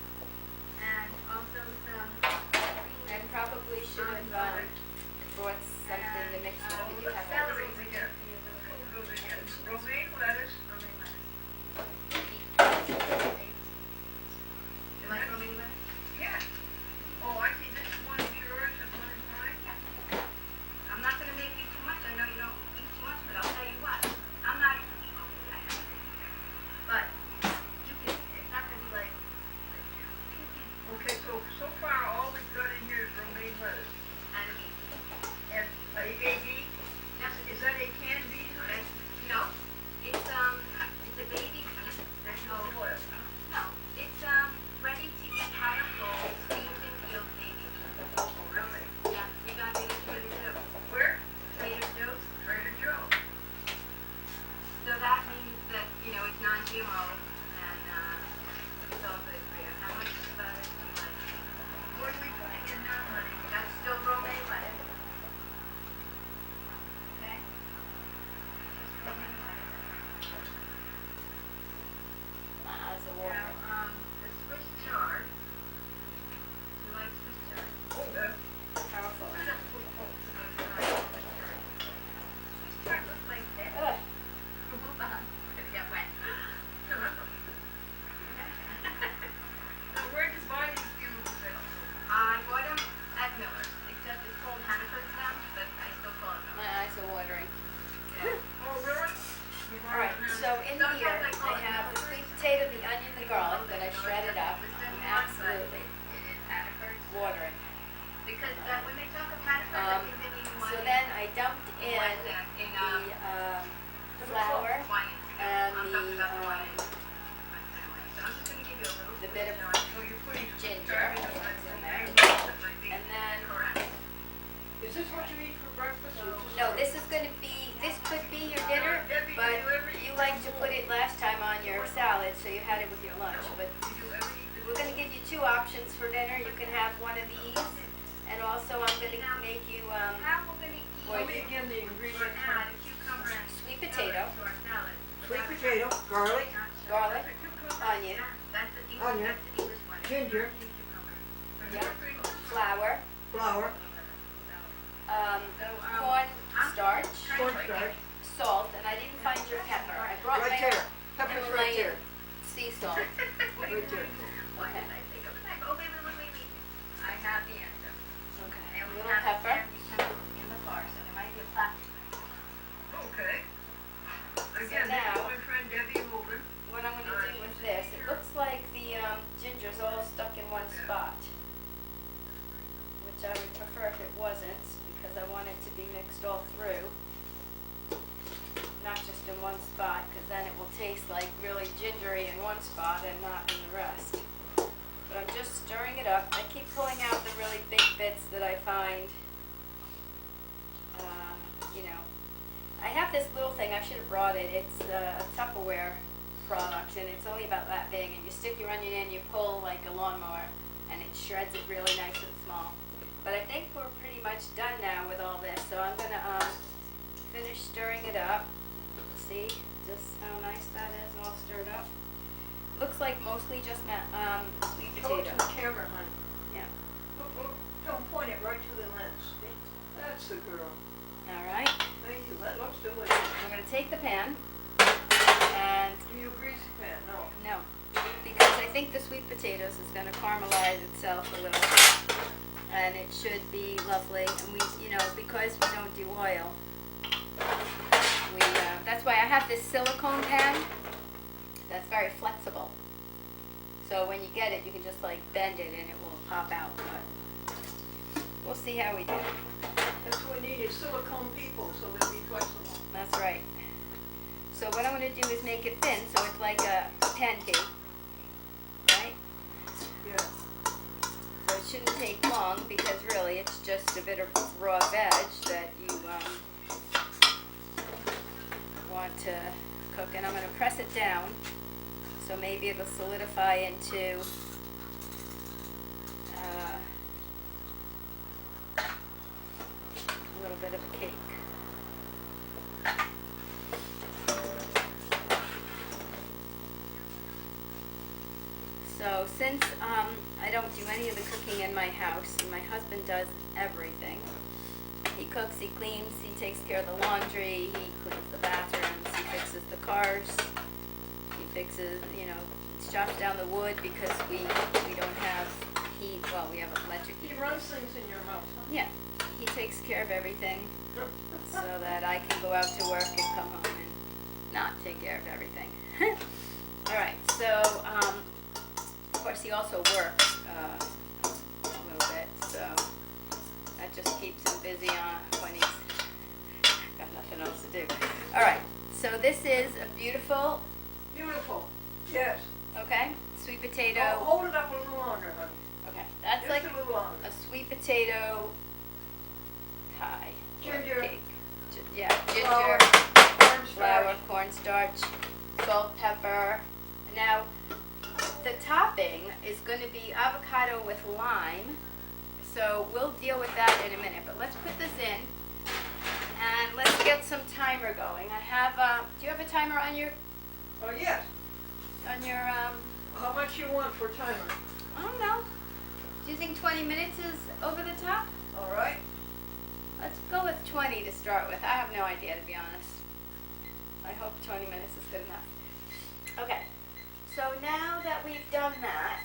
and also some I probably should have, brought something to mix with, but you have celery. everything. Again. Food goes again. Romaine lettuce. Romaine lettuce. You like romaine lettuce? Yeah. one of these. And also I'm gonna make you, Tell me again the ingredients. sweet potato, Sweet potato, garlic, garlic, onion, onion, ginger, flour, flour, corn starch, cornstarch, salt, and I didn't find your pepper. I brought right my there. Pepper's right there. sea salt. Right there. Okay. I have the answer. Okay. A little pepper. In the car, so there might be a plastic. Okay. So Again, this now, is my friend Debby Holden. what I'm gonna do with this, it looks like the ginger's all stuck in one spot, which I would prefer if it wasn't, because I want it to be mixed all through, not just in one spot, because then it will taste like really gingery in one spot and not in the rest. But I'm just stirring it up. I keep pulling out the really big bits that I find, you know. I have this little thing, I should have brought it. It's a Tupperware product, and it's only about that big, and you stick your onion in, you pull like a lawnmower, and it shreds it really nice and small. But I think we're pretty much done now with all this, so I'm gonna finish stirring it up. See just how nice that is, all stirred up. Looks like mostly just sweet Show it potato. to the camera, honey. Yeah. Don't point it right to the lens. That's the girl. All right. Thank you. That looks delicious. I'm gonna take the pan and Do you grease the pan? No. no, because I think the sweet potatoes is gonna caramelize itself a little, and it should be lovely. And we, you know, because we don't do oil, we that's why I have this silicone pan that's very flexible. So when you get it, you can just like bend it and it will pop out. But we'll see how we do. That's what we need is silicone people so they'll be flexible. That's right. So what I'm going to do is make it thin, so it's like a pancake, right? Yeah. So it shouldn't take long, because really it's just a bit of raw veg that you want to cook. And I'm going to press it down, so maybe it'll solidify into a little bit of a cake. So since I don't do any of the cooking in my house, and my husband does everything. He cooks, he cleans, he takes care of the laundry, he cleans the bathrooms, he fixes the cars, he fixes, you know, chops down the wood because we don't have heat, well, we have electric heat. He runs things in your house, huh? Yeah, he takes care of everything so that I can go out to work and come home and not take care of everything. All right, so of course he also works a little bit, so that just keeps him busy when he's got nothing else to do. All right, so this is a beautiful, Beautiful. Yes. okay, sweet potato. Oh, hold it up a little longer, honey. Okay, that's Just like a little longer. a sweet potato pie. or Ginger. cake. Yeah, Flour, ginger, cornstarch. flour, cornstarch, salt, pepper. Now, the topping is going to be avocado with lime, so we'll deal with that in a minute. But let's put this in, and let's get some timer going. I have, do you have a timer on your, Oh, yes. How much you want for timer? I don't know. Do you think 20 minutes is over the top? All right. Let's go with 20 to start with. I have no idea, to be honest. I hope 20 minutes is good enough. Okay, so now that we've done that,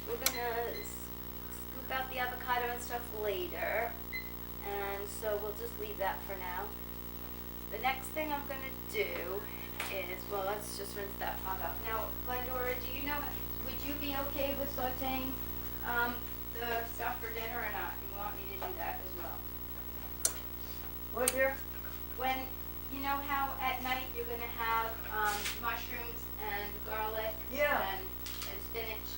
we're gonna scoop out the avocado and stuff later, and so we'll just leave that for now. The next thing I'm gonna do is, well, let's just rinse that pot off. Now, Glendora, do you know, would you be okay with sauteing the stuff for dinner or not? You want me to do that as well? What, dear? When, you know how at night you're gonna have mushrooms and garlic Yeah. and spinach?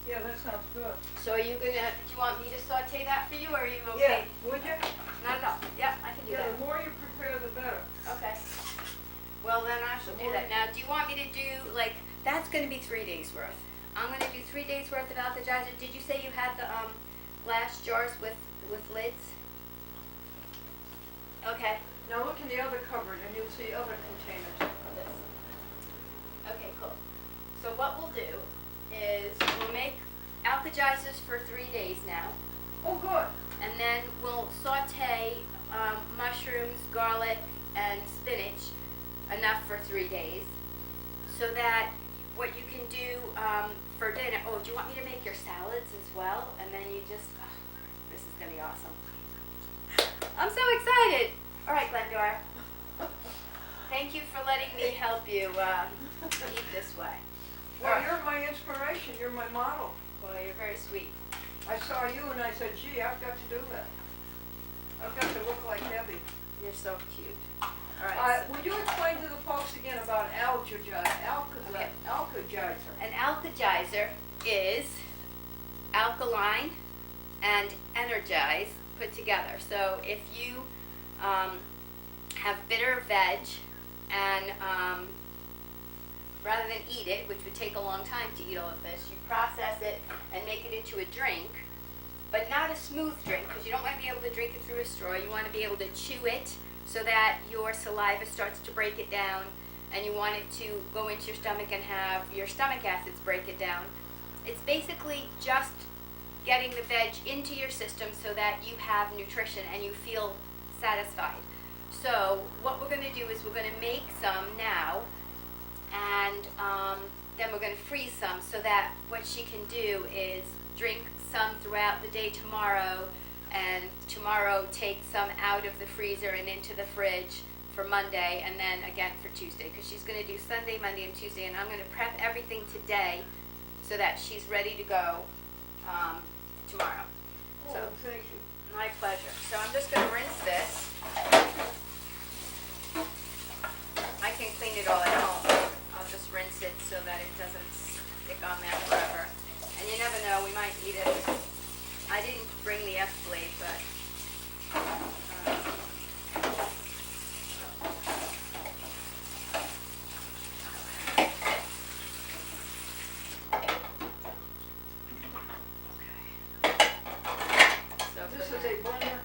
Yeah, that sounds good. So are you gonna, do you want me to saute that for you, or are you Yeah, okay? would you? Not at all. Yeah, I can do Yeah, that. the more you prepare, the better. Okay. Well, then I shall do that. Now, do you want me to do, like, That's gonna be 3 days worth. I'm gonna do 3 days worth of Alka-Geyser. Did you say you had the glass jars with lids? Okay. Now look in the other cupboard and you'll see other containers. Okay, cool. So what we'll do is we'll make Alka-Geysers for 3 days now, Oh, good. and then we'll saute mushrooms, garlic, and spinach enough for 3 days, so that what you can do for dinner. Oh, do you want me to make your salads as well? And then you just, this is gonna be awesome. I'm so excited. All right, Glendora. Thank you for letting me help you eat this way. Well, you're my inspiration. You're my model. Well, you're very sweet. I saw you and I said, gee, I've got to do that. I've got to look like Debbie. You're so cute. All right. Would you explain to the folks again about Okay. Alka-Geyser? An Alka-Geyser is alkaline and energize put together. So if you have bitter veg and rather than eat it, which would take a long time to eat all of this, you process it and make it into a drink, but not a smooth drink, because you don't want to be able to drink it through a straw. You want to be able to chew it so that your saliva starts to break it down, and you want it to go into your stomach and have your stomach acids break it down. It's basically just getting the veg into your system so that you have nutrition and you feel satisfied. So what we're going to do is we're going to make some now, and then we're going to freeze some so that what she can do is drink some throughout the day tomorrow, and tomorrow take some out of the freezer and into the fridge for Monday, and then again for Tuesday, because she's going to do Sunday, Monday, and Tuesday, and I'm going to prep everything today so that she's ready to go tomorrow. So, Thank you. my pleasure. So I'm just going to rinse this. I can clean it all at home. I'll just rinse it so that it doesn't stick on there forever. And you never know, we might need it. I didn't bring the F-blade, but This is a blender.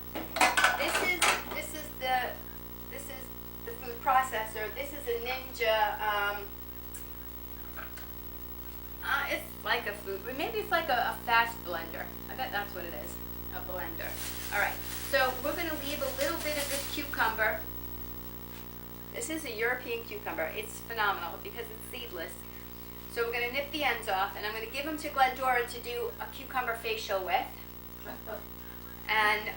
this is the food processor. This is a Ninja. It's like a food, maybe it's like a fast blender. I bet that's what it is, a blender. All right, so we're going to leave a little bit of this cucumber. This is a European cucumber. It's phenomenal because it's seedless. So we're going to nip the ends off, and I'm going to give them to Glendora to do a cucumber facial with. And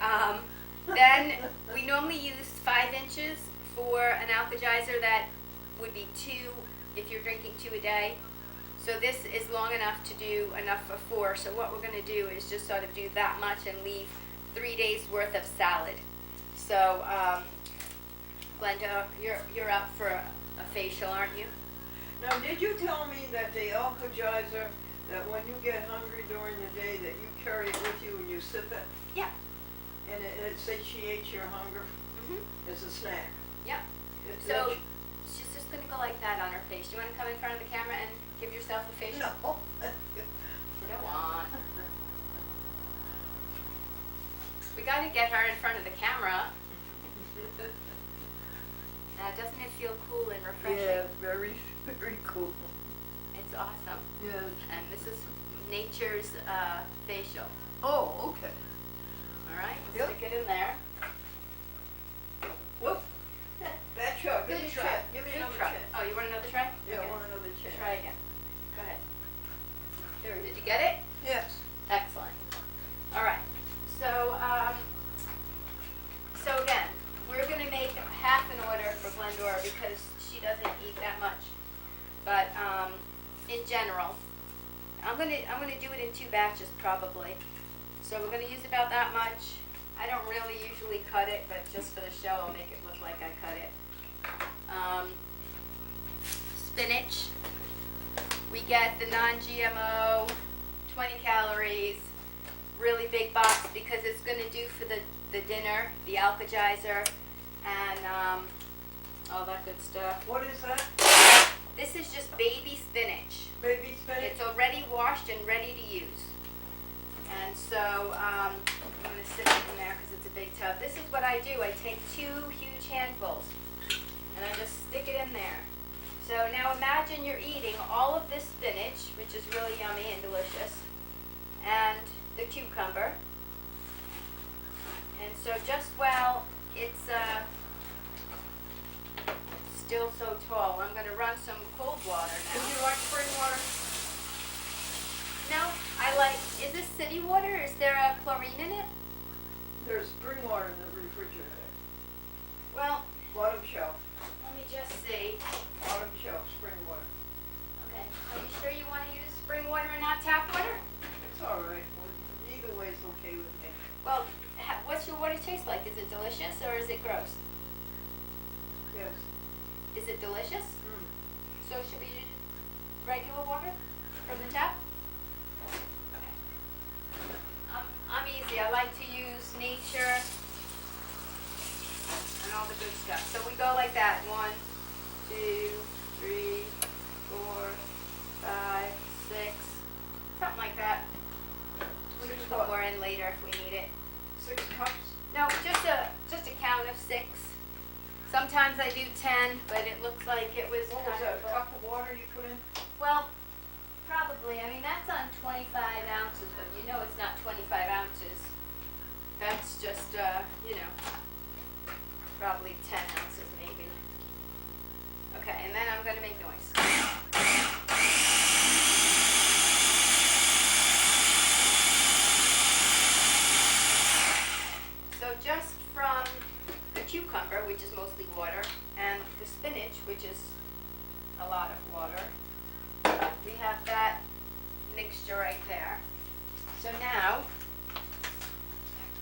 then we normally use 5 inches for an Alka-Geyser. That would be 2 if you're drinking 2 a day. So this is long enough to do enough for 4. So what we're going to do is just sort of do that much and leave 3 days worth of salad. So Glenda, you're up for a facial, aren't you? Now, did you tell me that the Alka-Geyser, that when you get hungry during the day, that you carry it with you and you sip it? Yeah. And it satiates your hunger as a snack? Yeah. So she's just going to go like that on her face. Do you want to come in front of the camera and give yourself a facial? No. Go on. We got to get her in front of the camera. Now, doesn't it feel cool and refreshing? Yeah, very, very cool. It's awesome. Yes. And this is Nature's facial. Oh, okay. All right, Yep. stick it in there. Whoop. Bad shot. Give me a Good try. try. Give me Good another try. chance. Oh, you want another try? Yeah, Okay. I want another chance. Try again. Go ahead. There, did you get it? Yes. Excellent. All right. So, so again, we're going to make half an order for Glendora because she doesn't eat that much. But in general, I'm gonna do it in 2 batches probably. So we're gonna use about that much. I don't really usually cut it, but just for the show, I'll make it look like I cut it. Spinach. We get the non-GMO, 20 calories, really big box because it's going to do for the dinner, the Alka-Geyser, and all that good stuff. What is that? This is just baby spinach. Baby spinach? It's already washed and ready to use. And so I'm going to sit it in there because it's a big tub. This is what I do. I take 2 huge handfuls and I just stick it in there. So now imagine you're eating all of this spinach, which is really yummy and delicious, and the cucumber. And so just while it's still so tall, I'm going to run some cold water now. Would you like spring water? No, I like, is this city water? Is there a chlorine in it? There's spring water in the refrigerator. Well, Bottom shelf. let me just see. Bottom shelf, spring water. Okay, are you sure you want to use spring water and not tap water? It's all right. Either way is okay with me. Well, what's your water taste like? Is it delicious or is it gross? Yes. Is it delicious? Mm. So should we use regular water from the tap? Okay. I'm easy. I like to use nature and all the good stuff. So we go like that. 1, 2, 3, 4, 5, 6, something like that. We can put more in later if we need it. 6 cups? No, just a count of 6. Sometimes I do 10, but it looks like it was What was kind that, of a cup of water you put in? well, probably. I mean, that's on 25 ounces, but you know it's not 25 ounces. That's just, probably 10 ounces maybe. Okay, and then I'm going to make noise. So just from the cucumber, which is mostly water, and the spinach, which is a lot of water, we have that mixture right there. So now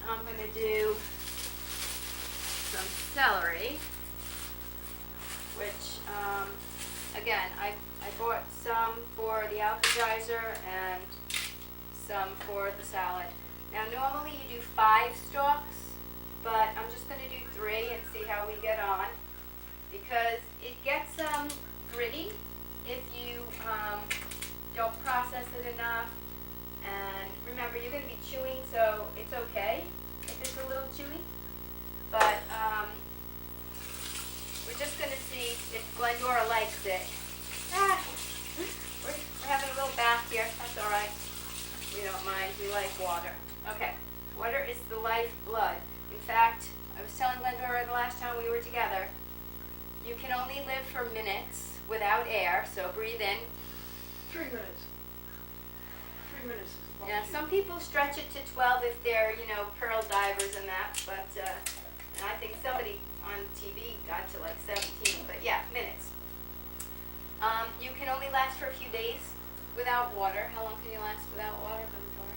I'm going to do some celery, which again I bought some for the appetizer and some for the salad. Now normally you do 5 stalks, but I'm just going to do 3 and see how we get on, because it gets gritty if you don't process it enough. And remember, you're going to be chewing, so it's okay if it's a little chewy. But we're just going to see if Glendora likes it. We're having a little bath here. That's all right. We don't mind. We like water. Okay. Water is the lifeblood. In fact, I was telling Glendora the last time we were together, you can only live for minutes without air, so breathe in. 3 minutes. 3 minutes is about Yeah, it. some people stretch it to 12 if they're, pearl divers and that, but, and I think somebody on TV got to like 17, but yeah, minutes. You can only last for a few days without water. How long can you last without water, Glendora?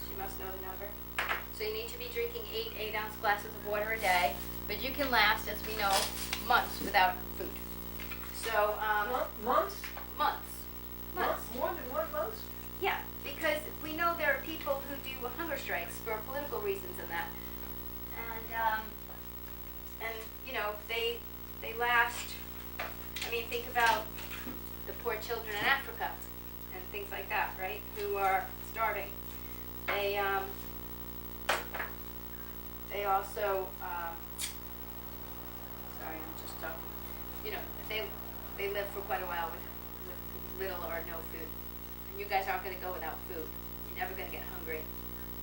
She must know the number. So you need to be drinking 8 8-ounce glasses of water a day, but you can last, as we know, months without food. So, Months? months. More than 1 month? Yeah, because we know there are people who do hunger strikes for political reasons and that. And they last, I mean, think about the poor children in Africa and things like that, right? Who are starving. They also, sorry, I'm just talking, they live for quite a while with little or no food. And you guys aren't going to go without food. You're never going to get hungry,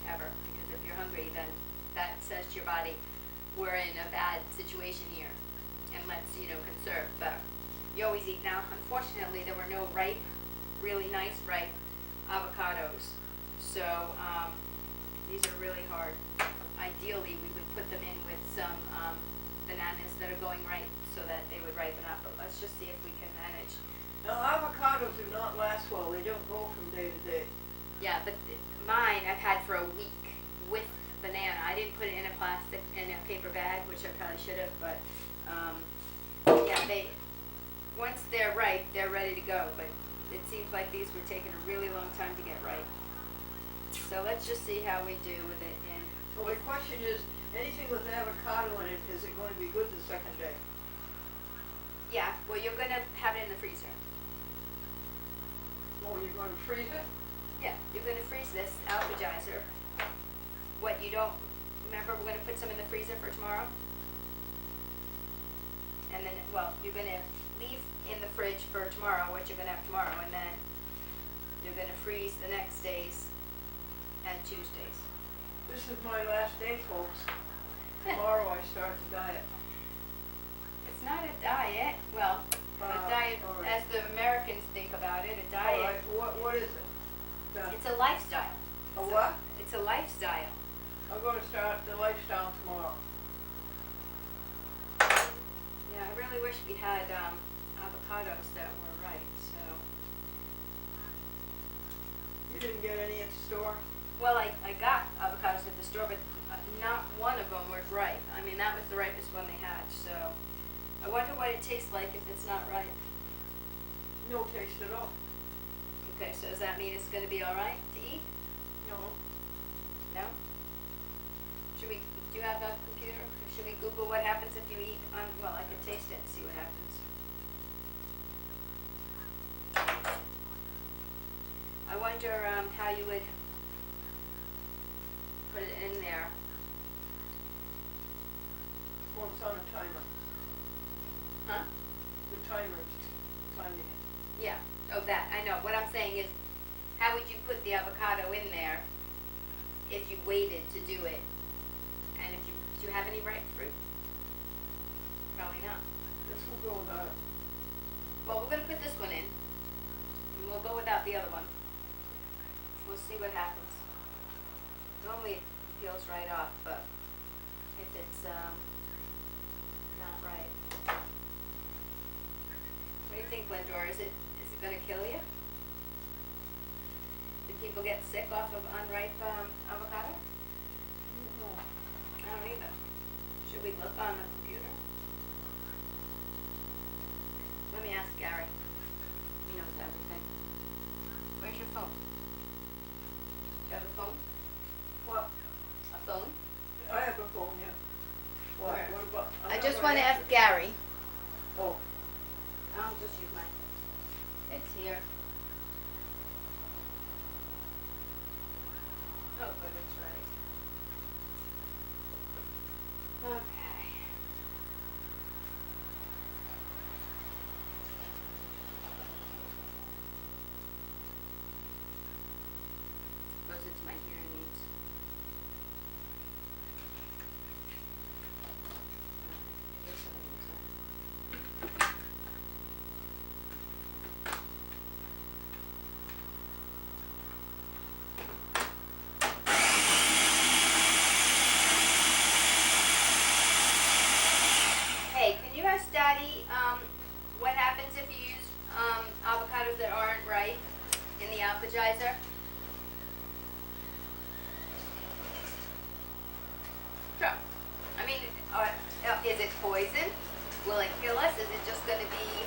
ever. Because if you're hungry, then that says to your body, we're in a bad situation here, and let's, conserve. But you always eat. Now, unfortunately, there were no really nice ripe avocados. So these are really hard. Ideally, we would put them in with some bananas that are going ripe so that they would ripen up. But let's just see if we can manage. Now, avocados do not last well. They don't go from day to day. Yeah, but mine I've had for a week with banana. I didn't put it in a paper bag, which I probably should have, but once they're ripe, they're ready to go. But it seems like these were taking a really long time to get ripe. So let's just see how we do with it. And So my question is, anything with avocado in it, is it going to be good the second day? Yeah, well, you're gonna have it in the freezer. Oh, you're gonna freeze it? Yeah, you're gonna freeze this alkagizer. What you don't, remember we're gonna put some in the freezer for tomorrow? And then, well, you're gonna leave in the fridge for tomorrow what you're gonna have tomorrow, and then you're gonna freeze the next days and Tuesdays. This is my last day, folks. Tomorrow I start the diet. It's not a diet, well, a diet, all right. as the Americans think about it, a All diet, right, what is it? it's a lifestyle. A what? It's a lifestyle. I'm gonna start the lifestyle tomorrow. Yeah, I really wish we had avocados that were right, so. You didn't get any at the store? Well, I got avocados at the store, but not one of them was ripe. I mean, that was the ripest one they had, so. I wonder what it tastes like if it's not ripe. No taste at all. Okay, so does that mean it's gonna be all right to eat? No. No? Should we, do you have a computer? Should we Google what happens if you eat well, I could taste it and see what happens. I wonder, how you would put it in there. Well, it's on a timer. Huh? The timer's timing it. Yeah, oh, that, I know. What I'm saying is, how would you put the avocado in there if you waited to do it? And if you, do you have any ripe fruit? Probably not. This will go without it. Well, we're gonna put this one in, and we'll go without the other one. We'll see what happens. Normally it peels right off, but if it's, not right. What do you think, Glendora? Is it gonna kill you? Do people get sick off of unripe, avocado? I don't either. Should we look on the computer? Let me ask Gary. He knows everything. Where's your phone? Do you have a phone? What? A phone? I have a phone, yeah. What? Where? What about? I just want to ask Gary. Oh. I'll just use mine. It's here. Oh, good, it's ready. Okay. Goes into my hearing aids. Hey, can you ask Daddy, what happens if you use, avocados that aren't ripe in the alkagizer? Sure. I mean, is it poison? Will it kill us? Is it just gonna be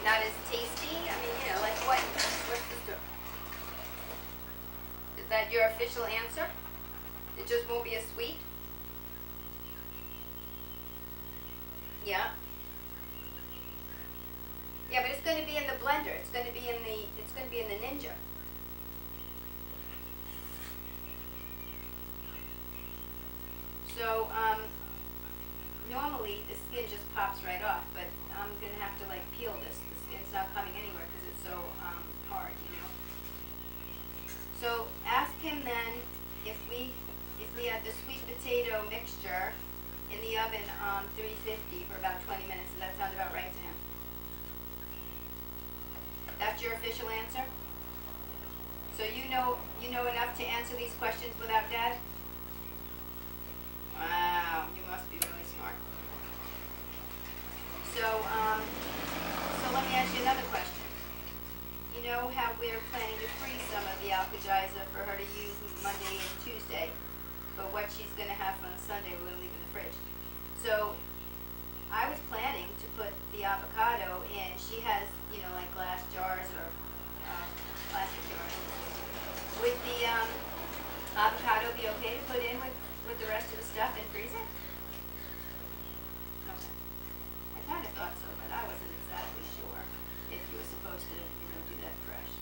not as tasty? I mean, you know, like what's the story? Is that your official answer? It just won't be as sweet? Yeah. Yeah, but it's gonna be in the blender. It's gonna be in the Ninja. So, normally the skin just pops right off, but I'm gonna have to like peel this. The skin's not coming anywhere because it's so, hard, you know. So ask him then if we had the sweet potato mixture in the oven on 350 for about 20 minutes. Does that sound about right to him? That's your official answer? So you know enough to answer these questions without Dad? Wow, you must be really smart. So let me ask you another question. You know how we're planning to freeze some of the alkagizer for her to use Monday and Tuesday, but what she's gonna have on Sunday we're gonna leave in the fridge. So I was planning to put the avocado in. She has, you know, like glass jars or plastic jars. Would the avocado be okay to put in with the rest of the stuff and freeze it? Okay. I kind of thought so, but I wasn't exactly sure if you were supposed to, do that fresh.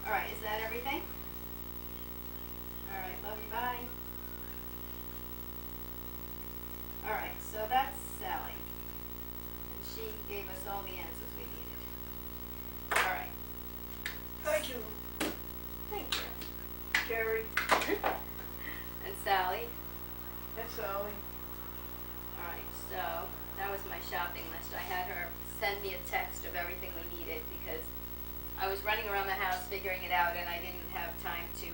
All right, is that everything? All right, love you, bye. All right, so that's Sally. And she gave us all the answers we needed. All right, Thank you, thank you. Carrie. And Sally. That's Sally. All right, so that was my shopping list. I had her send me a text of everything we needed because I was running around the house figuring it out and I didn't have time to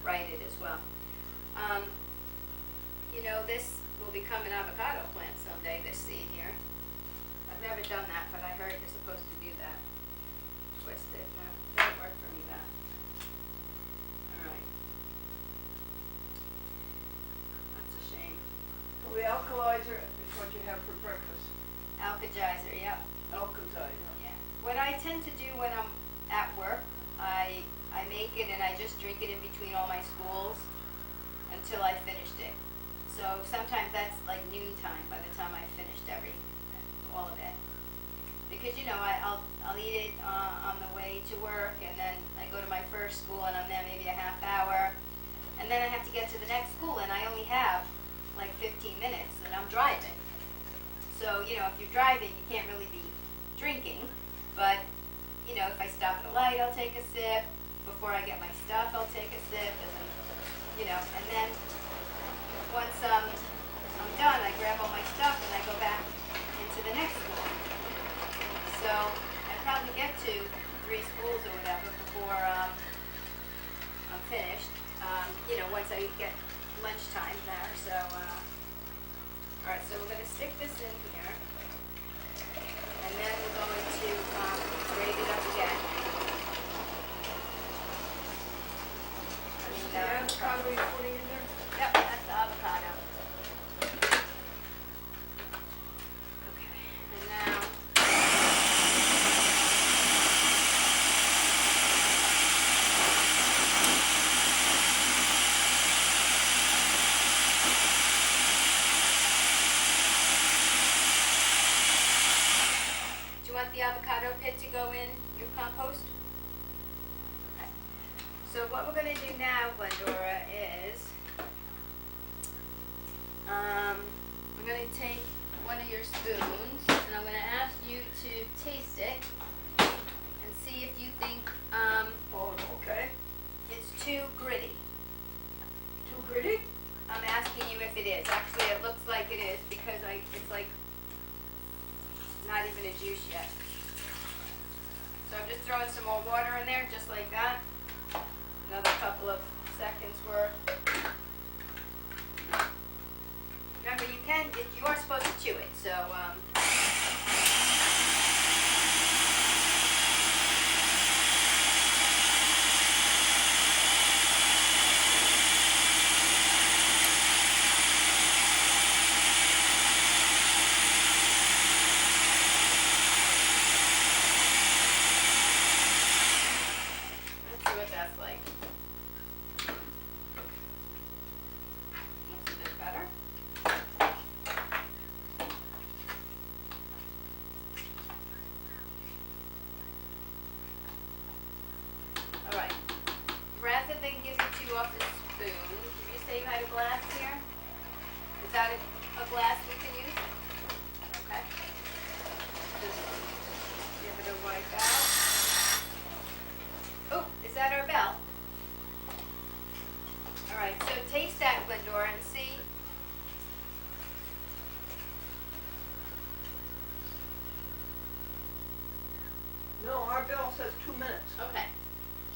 write it as well. This will become an avocado plant someday, this seed here. I've never done that, but I heard you're supposed to do that. Twist it. No, it didn't work for me, that. All right. That's a shame. Well, the alkalizer is what you have for breakfast. Alkagizer, yep. Alkalizer. Yeah. What I tend to do when I'm at work, I make it and I just drink it in between all my schools until I finished it. So sometimes that's like noontime by the time I finished all of it. Because I'll eat it on the way to work, and then I go to my first school and I'm there maybe a half hour, and then I have to get to the next school and I only have like 15 minutes and I'm driving. So if you're driving, you can't really be drinking, but if I stop at a light, I'll take a sip. Before I get my stuff, I'll take a sip, and then once I'm done, I grab all my stuff and I go back into the next school. So I probably get to 3 schools or whatever before I'm finished. Once I get lunchtime there. So, all right. So we're going to stick this in here, and then we're going to grate it up again. The avocado you're putting in there? Yep, that's the avocado. Okay, and now do you want the avocado pit to go in your compost? Okay. So what we're going to do now, Glendora, is I'm going to take one of your spoons and I'm going to ask you to taste it and see if you think Oh, okay. it's too gritty. Too gritty? I'm asking you if it is. Actually, it looks like it is because it's like not even a juice yet. So I'm just throwing some more water in there, just like that. Another couple of seconds worth. Remember, you are supposed to chew it, so let's see what that's like. Looks a bit better. All right. Rather than give it to you off the spoon, did you say you had a glass here? Is that a glass we can use? Okay. Just give it a wipe out. Oh, is that our bell? All right, so taste that, Glendora, and see. No, our bill says 2 minutes. Okay.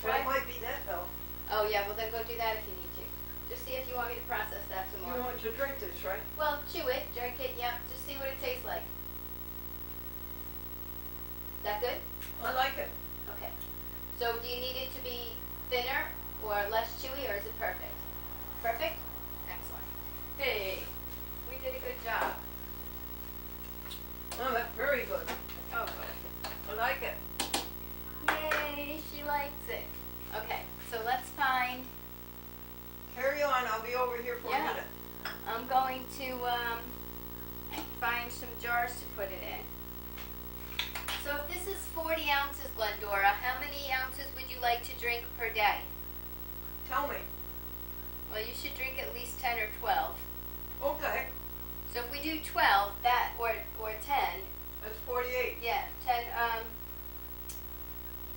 So it might be that bill. Oh, yeah, well then go do that if you need to. Just see if you want me to process that some You more. want to drink this, right? Well, chew it, drink it, yep. Just see what it tastes like. Is that good? I like it. Okay. So do you need it to be thinner or less chewy, or is it perfect? Perfect? Excellent. Hey, we did a good job. Oh, that's very good. Oh, good. I like it. Yay, she likes it. Okay, so let's find, Carry on, I'll be over here for a Yeah. minute. I'm going to find some jars to put it in. So if this is 40 ounces, Glendora, how many ounces would you like to drink per day? Tell me. Well, you should drink at least 10 or 12. Okay, So if we do 12, that, or 10, that's 48. yeah, 10,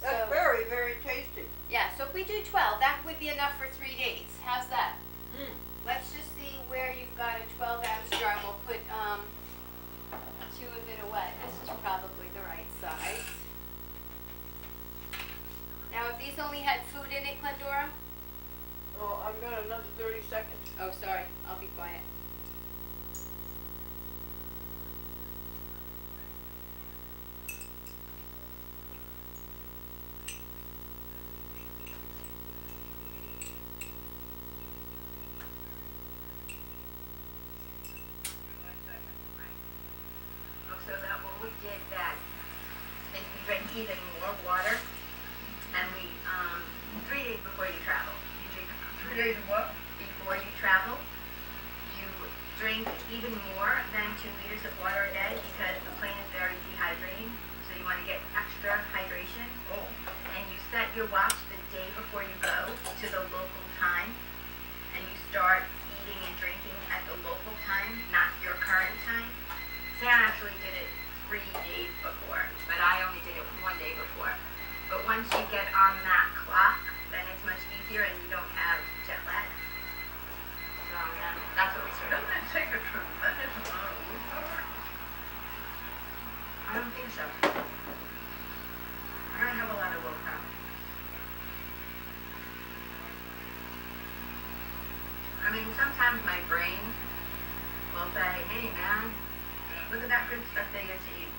That's so, very, very tasty. yeah, so if we do 12, that would be enough for 3 days. How's that? Mm. Let's just see where you've got a 12-ounce jar. We'll put 2 of it away. This is probably the right size. Now, if these only had food in it, Glendora? Oh, I've got another 30 seconds. Oh, sorry. I'll be quiet. So that what we did that is we drink even more water, and we 3 days before you travel, you drink 3 days of what? before you travel, you drink even more than 2 liters of water a day because the plane is very dehydrating. So you want to get extra hydration. Oh, And you set your watch the day before you go to the local time, and you start eating and drinking at the local time, not your current time. Sam actually did it 3 days before, but I only did it 1 day before. But once you get on that clock, then it's much easier and you don't have jet lag. So that's what we started. doesn't that take a tremendous amount of willpower? I don't think so. I don't have a lot of willpower. I mean, sometimes my brain will say, hey man, look at that good stuff they get to eat.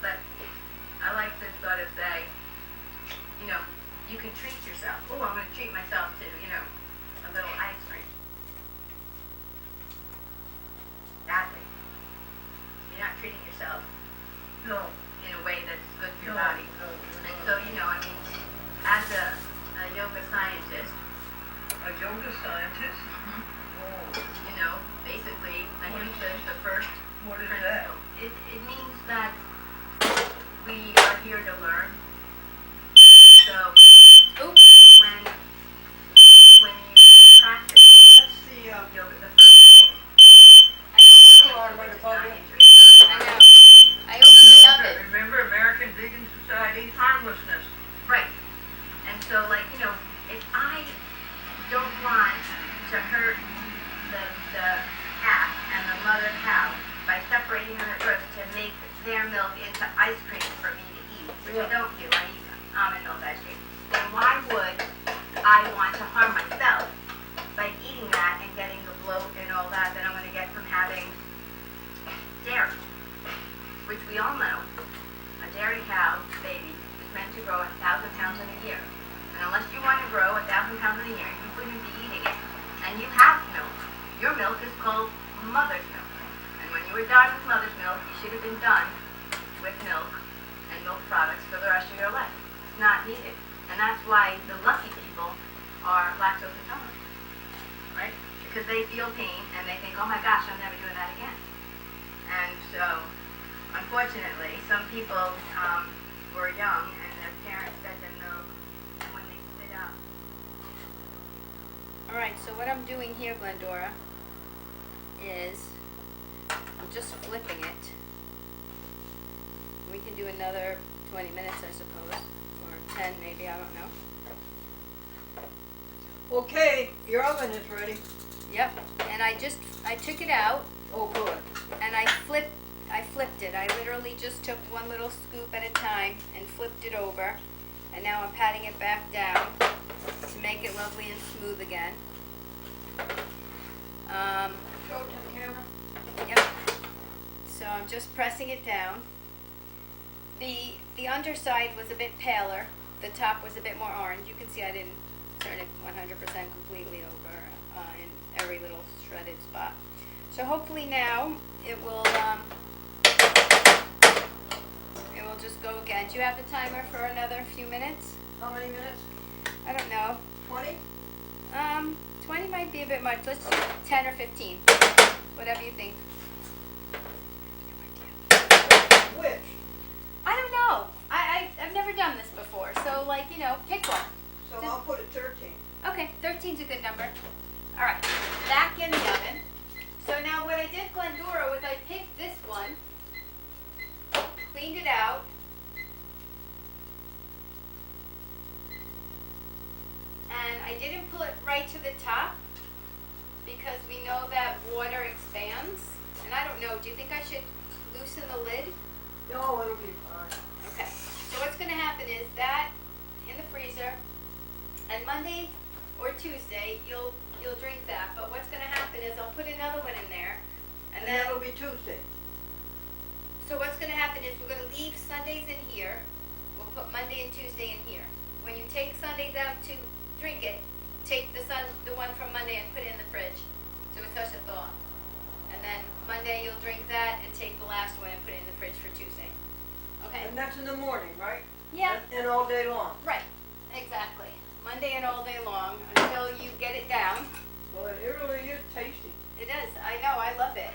But I like to sort of say, you know, you can treat yourself. Oh, I'm going to treat myself to, you know, a little ice cream. That way. You're not treating yourself No. in a way that's good for your No, body. no, And no. so, you know, I mean, as a yoga scientist, A yoga scientist? Mhm. Oh, you know, basically, ahimsa is the first what is principle. that? It means that we are here to learn. So Oops. when you practice That's the, yoga, the first thing I opened alarm right above you. it. I know. I opened the oven. Remember American Vegan Society? Harmlessness. Right. And so, like, you know, if I don't want to hurt the calf and the mother cow by separating them at birth to make their milk into ice cream for me to eat, which I don't do, I eat almond milk ice cream, then why would I want to harm myself by eating that and getting the bloat and all that I'm going to get from having dairy? Which we all know, a dairy cow baby is meant to grow 1,000 pounds in a year. And unless you want to grow 1,000 pounds in a year, you wouldn't be eating it. And you have milk. Your milk is called mother's milk. And when you were done with mother's milk, you should have been done with milk and milk products for the rest of your life. It's not needed. And that's why the lucky people are lactose intolerant. Right? Because they feel pain and they think, oh my gosh, I'm never doing that again. And so, unfortunately, some people were young and their parents fed them milk, and when they spit out. All right, so what I'm doing here, Glendora, is I'm just flipping it. We can do another 20 minutes, I suppose, or 10 maybe, I don't know. okay, your oven is ready. Yep, and I took it out Oh, good. and I flipped it. I literally just took one little scoop at a time and flipped it over. And now I'm patting it back down to make it lovely and smooth again. Show it to the camera. Yep. So I'm just pressing it down. The underside was a bit paler. The top was a bit more orange. You can see I didn't turn it 100% completely over in every little shredded spot. So hopefully now it will just go again. Do you have the timer for another few minutes? How many minutes? I don't know. 20? 20 might be a bit much. Let's do 10 or 15. Whatever you think. Which? I've never done this before, so like, you know, pick one. So I'll put it 13. Okay, 13's a good number. All right, back in the oven. So now what I did, Glendora, was I picked this one, cleaned it out, and I didn't pull it right to the top because we know that water expands. And I don't know, do you think I should loosen the lid? No, it'll be fine. Okay, so what's gonna happen is that in the freezer, and Monday or Tuesday, you'll drink that, but what's gonna happen is I'll put another one in there, and And then, that'll be Tuesday. so what's gonna happen is we're gonna leave Sundays in here, we'll put Monday and Tuesday in here. When you take Sundays out to drink it, take the one from Monday and put it in the fridge, so it doesn't thaw. And then Monday you'll drink that and take the last one and put it in the fridge for Tuesday. Okay? And that's in the morning, right? Yeah. And all day long. Right, exactly. Monday and all day long until you get it down. Well, it really is tasty. It is, I know, I love it.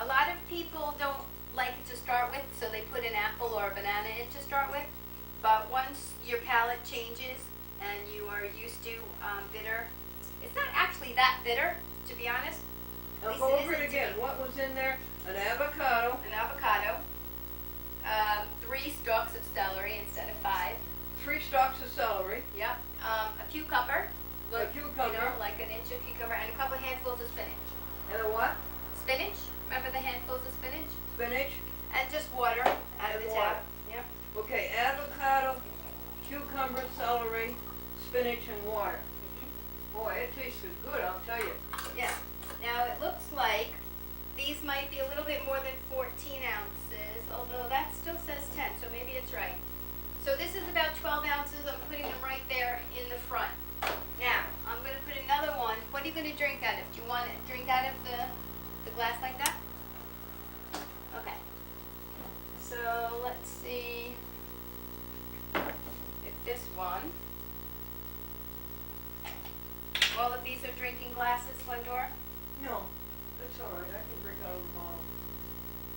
A lot of people don't like it to start with, so they put an apple or a banana in to start with. But once your palate changes and you are used to bitter, it's not actually that bitter, to be honest. Now least go it over it isn't to again. me. What was in there? An avocado, An avocado, 3 stalks of celery instead of 5. 3 stalks of celery, Yep. A cucumber. A cucumber. You know, like an inch of cucumber, and a couple handfuls of spinach. and a what? Spinach. Remember the handfuls of spinach? Spinach. And just water out of And the water. tap. Yep. Okay, avocado, cucumber, celery, spinach, and water. Boy, it tastes good, I'll tell you. Yeah. Now it looks like these might be a little bit more than 14 ounces, although that still says 10, so maybe it's right. So this is about 12 ounces. I'm putting them right there in the front. Now, I'm going to put another one. What are you going to drink out of? Do you want to drink out of the glass like that? Okay. So let's see if this one. All of these are drinking glasses, Glendora? No, that's all right. I can drink out of the bottle.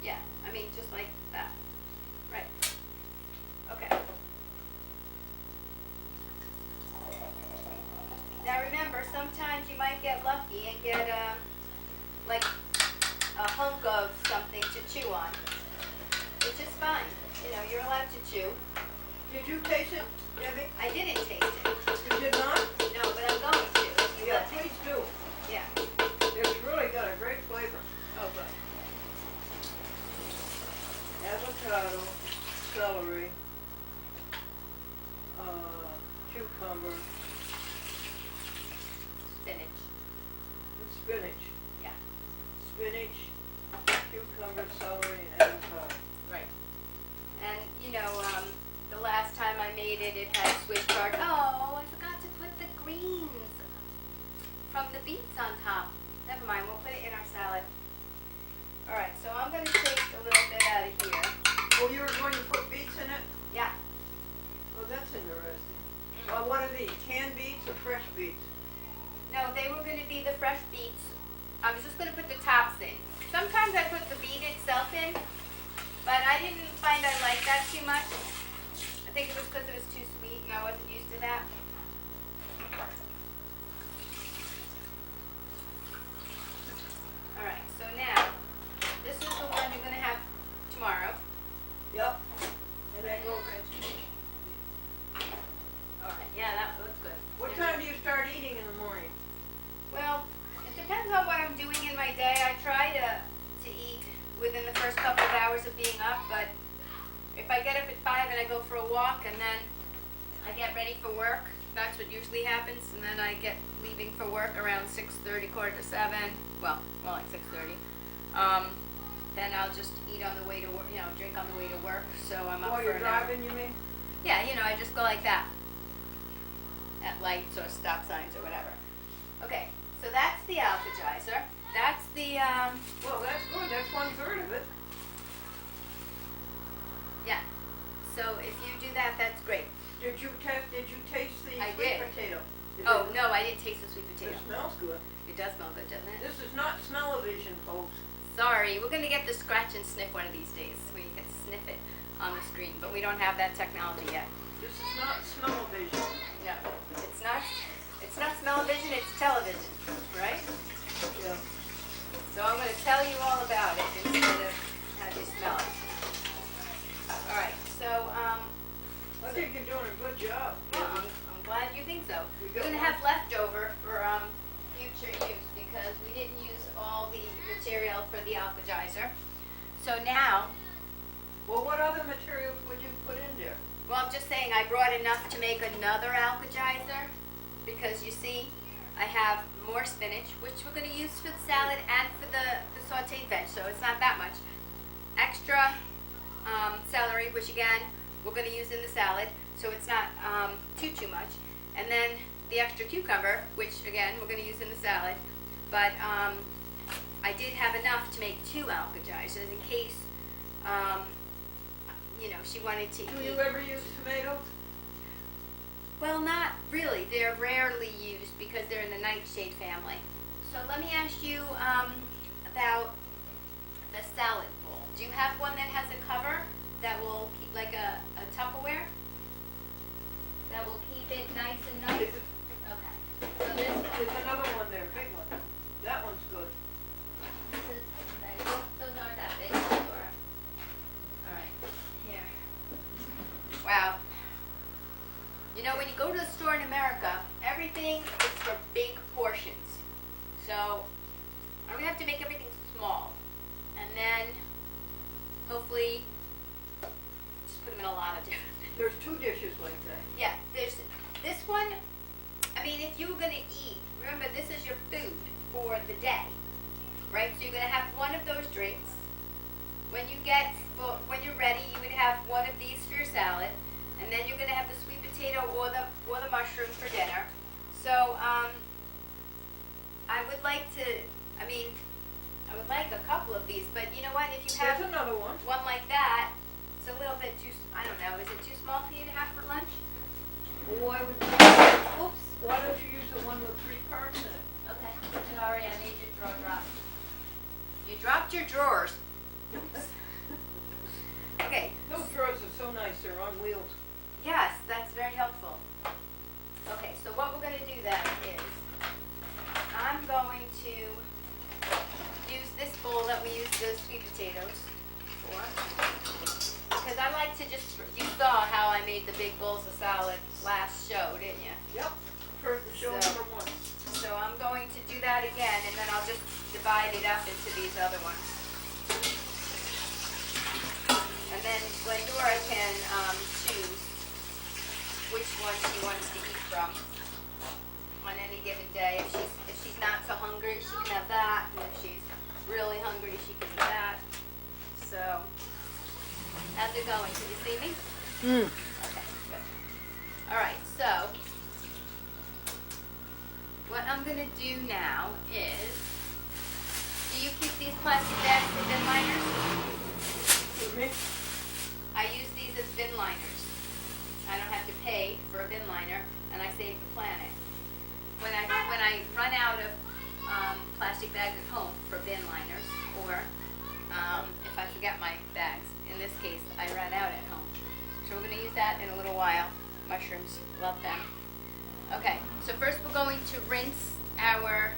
Yeah, I mean, just like that. Right. Okay. Now remember, sometimes you might get lucky and get like a hunk of something to chew on, which is fine. You know, you're allowed to chew. Did you taste it, Debbie? I didn't taste it. You did not? No, but I'm going to. You Yeah, let me. please do. Yeah. It's really got a great flavor. Oh, good. Avocado, celery, cucumber, Spinach. and spinach. Yeah. Spinach, cucumber, celery, and avocado. Right. And, you know, the last time I made it, it had Swiss chard. Oh, I forgot to put the greens from the beets on top. Never mind, we'll put it in our salad. All right, so I'm going to take a little bit out of here. Oh, you were going to put beets in it? Yeah. Oh, that's interesting. What are these, canned beets or fresh beets? No, they were going to be the fresh beets. I was just going to put the tops in. Sometimes I put the beet itself in, but I didn't find I liked that too much. I think it was because it was too sweet and I wasn't used to that. Alright, so now, this is the one you're going to have tomorrow. Yep. And then go, Alright, yeah, that looks good. what time do you start eating in the morning? Well, it depends on what I'm doing in my day. I try to eat within the first couple of hours of being up, but if I get up at 5 and I go for a walk and then I get ready for work, that's what usually happens, and then I get leaving for work around 6:30, 6:45, well, more like 6:30. Then I'll just eat on the way to work, you know, drink on the way to work, so I'm up While for you're an hour. driving, you mean? Yeah, you know, I just go like that. At lights or stop signs or whatever. Okay, so that's the appetizer. That's the, Well, that's good. That's 1/3 of it. yeah. So if you do that, that's great. Did you taste the I sweet did. potato? Oh, no, I didn't taste the sweet It potato. smells good. It does smell good, doesn't it? This is not smell-o-vision, folks. Sorry, we're gonna get the scratch and sniff one of these days where you can sniff it. on the screen, but we don't have that technology yet. This is not smell-o-vision. No, it's not smell-o-vision, it's television, right? Yeah. So I'm gonna tell you all about it instead of have you smell it. All right, so, I think you're doing a good job. well, I'm glad you think so. You We're got gonna one? have leftover for, future use because we didn't use all the material for the alkagizer. So now, Well, what other materials would you put in there? well, I'm just saying I brought enough to make another alkagizer because you see, I have more spinach, which we're gonna use for the salad and for the sauteed veg, so it's not that much. Extra celery, which again, we're gonna use in the salad, so it's not too much. And then the extra cucumber, which again, we're gonna use in the salad. But I did have enough to make 2 alkagizers in case, she wanted to Do eat. you ever use tomatoes? Well, not really. They're rarely used because they're in the nightshade family. So let me ask you about the salad bowl. Do you have one that has a cover that will keep, like a Tupperware? That will keep it nice and nice? Okay. So this one. There's another one there, big one. That one's good. Those aren't that big, Glendora. All right, here. Wow. You know, when you go to the store in America, everything is for big portions. So I'm gonna have to make everything small, and then hopefully just put them in a lot of different. There's 2 dishes like that. Yeah, there's this one. I mean, if you were gonna eat, remember this is your food for the day, right? So you're gonna have one of those drinks. When you're ready, you would have one of these for your salad, and then you're gonna have the sweet potato or the mushroom for dinner. So I would like a couple of these, but you know what? If you have There's another one. one like that, it's a little bit too. I don't know. Is it too small for you to have for lunch? Why would Oops. Why don't you use the one with 3 parts in it? Okay. Sorry, I made your drawer drop. You dropped your drawers. Okay. Those drawers are so nice, they're on wheels. Yes, that's very helpful. Okay, so what we're gonna do then is, I'm going to use this bowl that we use the sweet potatoes for. Because I like to you saw how I made the big bowls of salad last show, didn't you? Yep. First, show So- number 1. So I'm going to do that again, and then I'll just divide it up into these other ones. And then Glendora can choose which one she wants to eat from on any given day. If she's not so hungry, she can have that, and if she's really hungry, she can eat that. So, how's it going? Can you see me? Okay, good. All right, so what I'm gonna do now is, do you keep these plastic bags for bin liners? Excuse me? I use these as bin liners. I don't have to pay for a bin liner, and I save the planet. When I run out of plastic bags at home for bin liners, or if I forget my bags, in this case, I ran out at home. So we're gonna use that in a little while. Mushrooms, love them. Okay, so first we're going to rinse our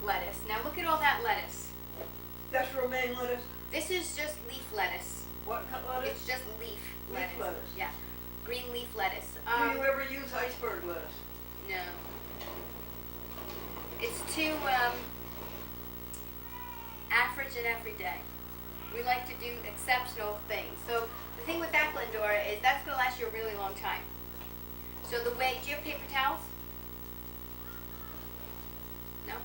lettuce. Now look at all that lettuce. That's romaine lettuce. This is just leaf lettuce. What cut lettuce? It's just leaf Leaf lettuce. lettuce. Yeah, green leaf lettuce. Do you ever use iceberg lettuce? No. It's too average and everyday. We like to do exceptional things. So the thing with that, Glendora, is that's going to last you a really long time. So do you have paper towels? No?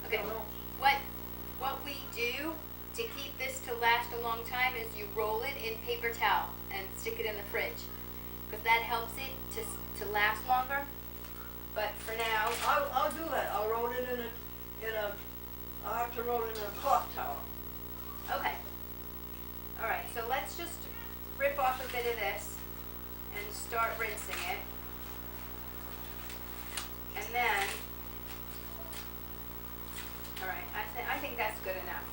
Okay. No. What we do to keep this to last a long time is you roll it in paper towel and stick it in the fridge, because that helps it to last longer. But for now, I'll do that. I'll roll it I'll have to roll it in a cloth towel. okay. All right. So let's just rip off a bit of this and start rinsing it, and then. All right. I think that's good enough.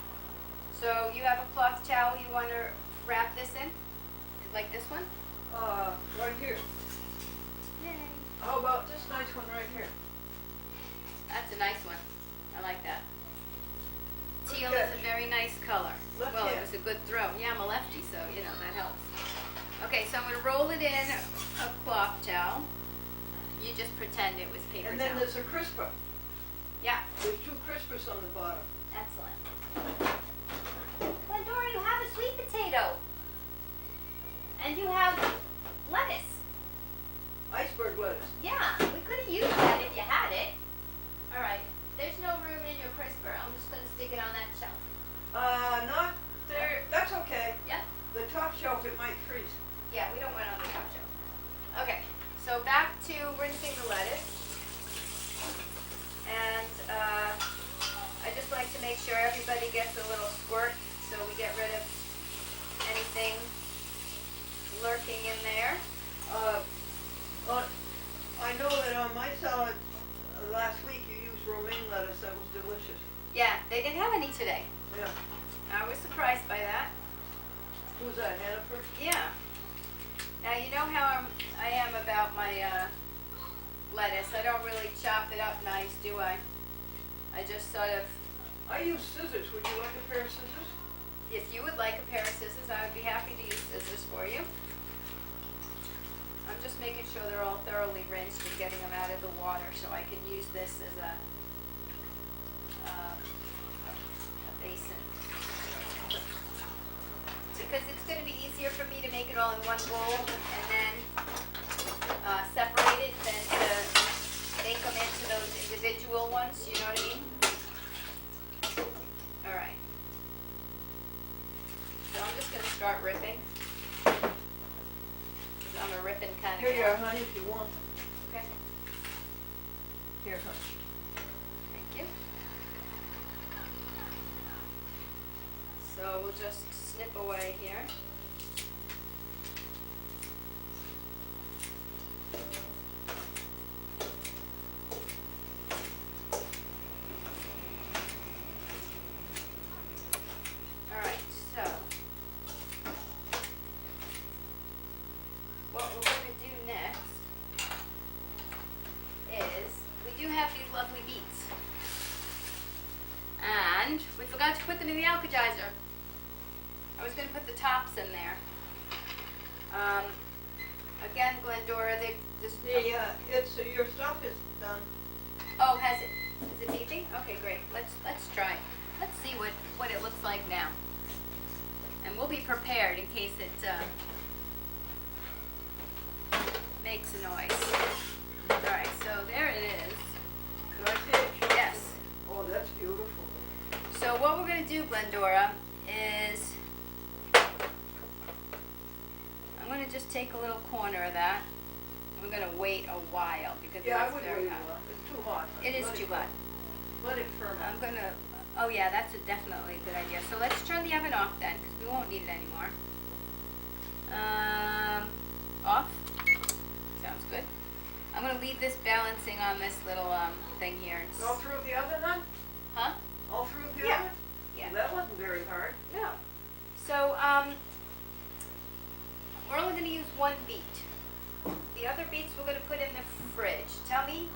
So you have a cloth towel you want to wrap this in? Like this one? Right here. Yay. How about this nice one right here? That's a nice one. I like that. Teal Okay. is a very nice color. Left Well, it hand. was a good throw. Yeah, I'm a lefty, so, you know, that helps. Okay, so I'm going to roll it in a cloth towel. You just pretend it was paper And then towel. there's a crisper. Yeah, There's 2 crispers on the bottom. excellent. Glendora, you have a sweet potato. And you have lettuce. Iceberg lettuce. Yeah, we could have used that if you had it. All right, there's no room in your crisper. I'm just going to stick it on that shelf. Not there. That's okay. Yeah? The top shelf, it might freeze. Yeah, we don't want it on the top shelf. Okay, so back to rinsing the lettuce. And I just like to make sure everybody gets a little squirt so we get rid of anything lurking in there. I know that on my salad last week you used romaine lettuce. That was delicious. Yeah, they didn't have any today. Yeah. I was surprised by that. Who's that, Hannaford? Yeah. Now you know how I am about my lettuce. I don't really chop it up nice, do I? I just sort of, I use scissors. Would you like a pair of scissors? if you would like a pair of scissors, I would be happy to use scissors for you. I'm just making sure they're all thoroughly rinsed and getting them out of the water so I can use this as a basin. Because it's going to be easier for me to make it all in one bowl and then separate it than to make them into those individual ones, you know what I mean? Alright. So I'm just going to start ripping. 'Cause I'm a ripping kind of Here you gal. are, honey, if you want. Okay, Here, honey. thank you. So we'll just snip away here. Alright, so what we're going to do next is we do have these lovely beets. And we forgot to put them in the alkalizer. I was going to put the tops in there. Again, Glendora, they just... It's your stuff is done. Oh, has it? Is it beeping? Okay, great. Let's try. Let's see what it looks like now. And we'll be prepared in case it makes a noise. Alright, so there it is. Could I see it? Yes. Oh, that's beautiful. So what we're going to do, Glendora, is I'm going to just take a little corner of that. We're going to wait a while because Yeah, I it's would very wait a hot. while. It's too hot. It is Let too go. hot. Let it ferment. I'm going to, oh yeah, that's definitely a good idea. So let's turn the oven off then because we won't need it anymore. Off. Sounds good. I'm going to leave this balancing on this little thing here. All through the oven, then? Huh? All through the Yeah. oven? Yeah. That wasn't very hard. No. So, we're only going to use one beet. The other beets we're going to put in the fridge. Tell me,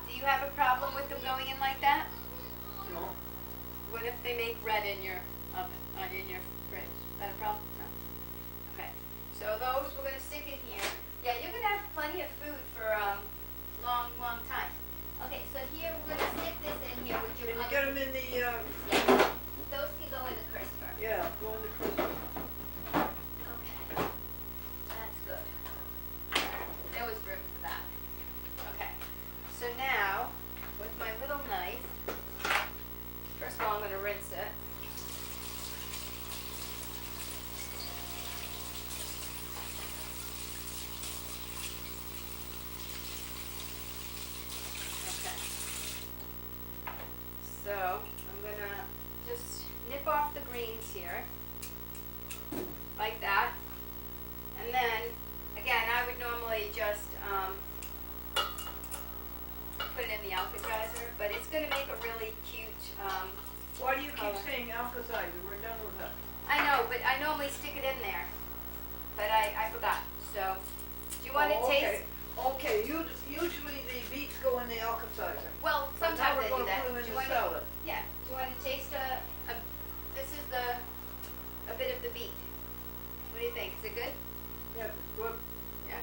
do you have a problem with them going in like that? No. What if they make red in your oven, in your fridge? Is that a problem? No. Okay. So those we're going to stick in here. Yeah, you're going to have plenty of food for a long, long time. Okay, so here we're going to stick this in here with your Can you other- get them in the, Yeah. Those can go in the crisper. yeah, go in the crisper. Okay. That's good. There was room for that. Okay. So now, with my little knife, first of all I'm going to rinse it. Okay. So, I'm going to just nip off the greens here, like that. And then, again, I would normally just put it in the alkalizer, but it's going to make a really cute Why do you keep color. saying alkalizer? We're done with that. I know, but I normally stick it in there, but I forgot, so, do you want to Oh, taste? Okay, usually the beets go in the alka-sizer. Well, But now sometimes we're I do gonna that. put 'em in Do you the want salad. Yeah, do you want to taste this is a bit of the beet. What do you think? Is it good? Yeah, good. Yeah.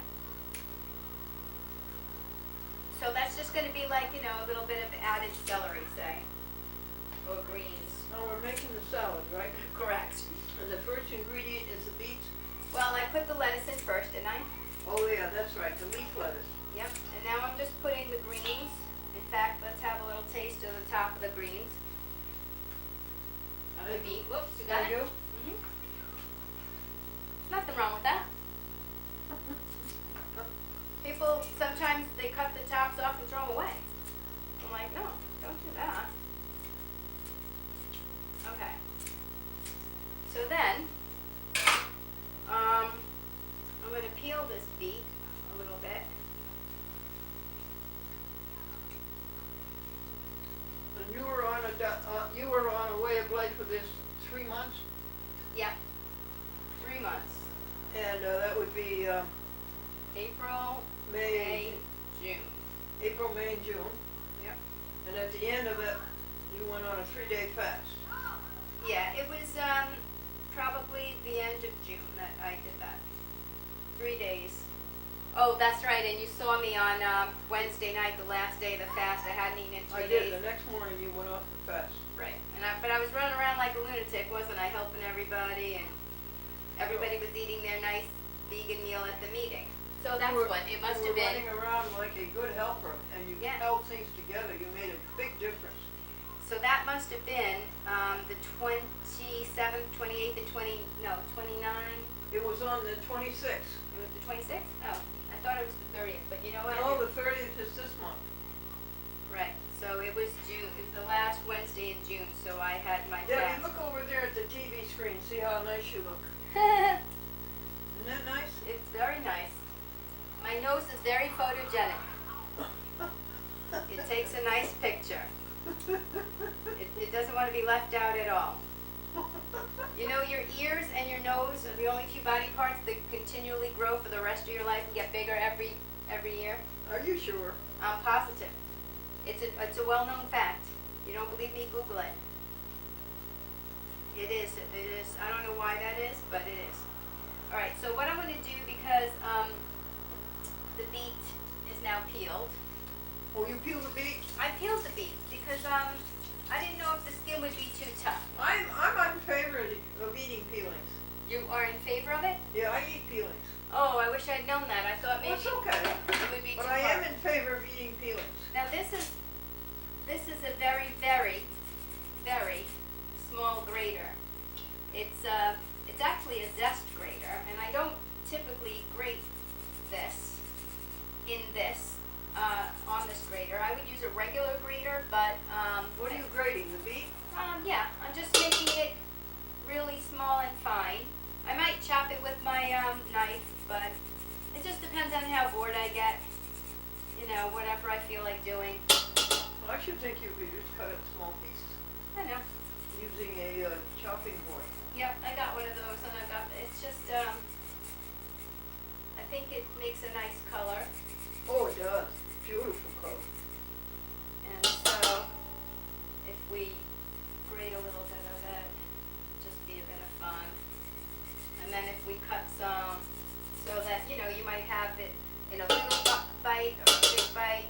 So that's just gonna be like, a little bit of added celery, say, or greens. Now we're making the salad, right? Correct. And the first ingredient is the beets? Well, I put the lettuce in first, didn't I? Oh yeah, that's right, the leaf lettuce. Yep. And now I'm just putting the greens. In fact, let's have a little taste of the top of the greens. Of the beet. Whoops, you got Thank it? you. Mm-hmm. Nothing wrong with that. People, sometimes they cut the tops off and throw them away. I'm like, no, don't do that. Okay. So then, I'm going to peel this beet a little bit. And you were on a way of life for this 3 months? Yep. 3 months. And that would be April, May, June. April, May, and June. Yep. And at the end of it, you went on a 3-day fast. Yeah, it was probably the end of June that I did that. 3 days. Oh, that's right, and you saw me on Wednesday night, the last day of the fast. I hadn't eaten in 3 I days. did, the next morning you went off the fast. Right, but I was running around like a lunatic, wasn't I, helping everybody, and everybody was eating their nice vegan meal at the meeting. So that's what, it must have You were been. running around like a good helper, and you Yeah. held things together, you made a big difference. So that must have been the 27th, 28th, and 29th. It was on the 26th. It was the 26th? Oh, I thought it was the 30th, but you know what? No, the 30th is this month. Right, so it was June, it was the last Wednesday in June, so I had my Yeah, fast. you look over there at the TV screen, see how nice you look. Isn't that nice? It's very nice. My nose is very photogenic. It takes a nice picture. It doesn't want to be left out at all. You know, your ears and your nose are the only two body parts that continually grow for the rest of your life and get bigger every year. Are you sure? I'm positive. It's a well-known fact. You don't believe me? Google it. It is. I don't know why that is, but it is. All right. So what I'm going to do, because the beet is now peeled. Oh, you peel the beet? I peeled the beet because I didn't know if the skin would be too tough. I'm in favor of eating peelings. You are in favor of it? Yeah, I eat peelings. Oh, I wish I'd known that. I thought Well, maybe it's okay, it would be too but I hard. am in favor of eating peelings. Now this is a very, very, very small grater. It's actually a zest grater, and I don't typically grate this on this grater. I would use a regular grater, but What are you grating, the beet? yeah, I'm just making it really small and fine. I might chop it with my knife, but it just depends on how bored I get. You know, whatever I feel like doing. Well, I should think you could just cut it in small pieces I know. using a chopping board. Yep, I got one of those, and I got. It's just I think it makes a nice color, Oh, it does. Beautiful color. and so if we grate a little bit of it, just be a bit of fun. And then if we cut some, so that you might have it in a little bite or a big bite.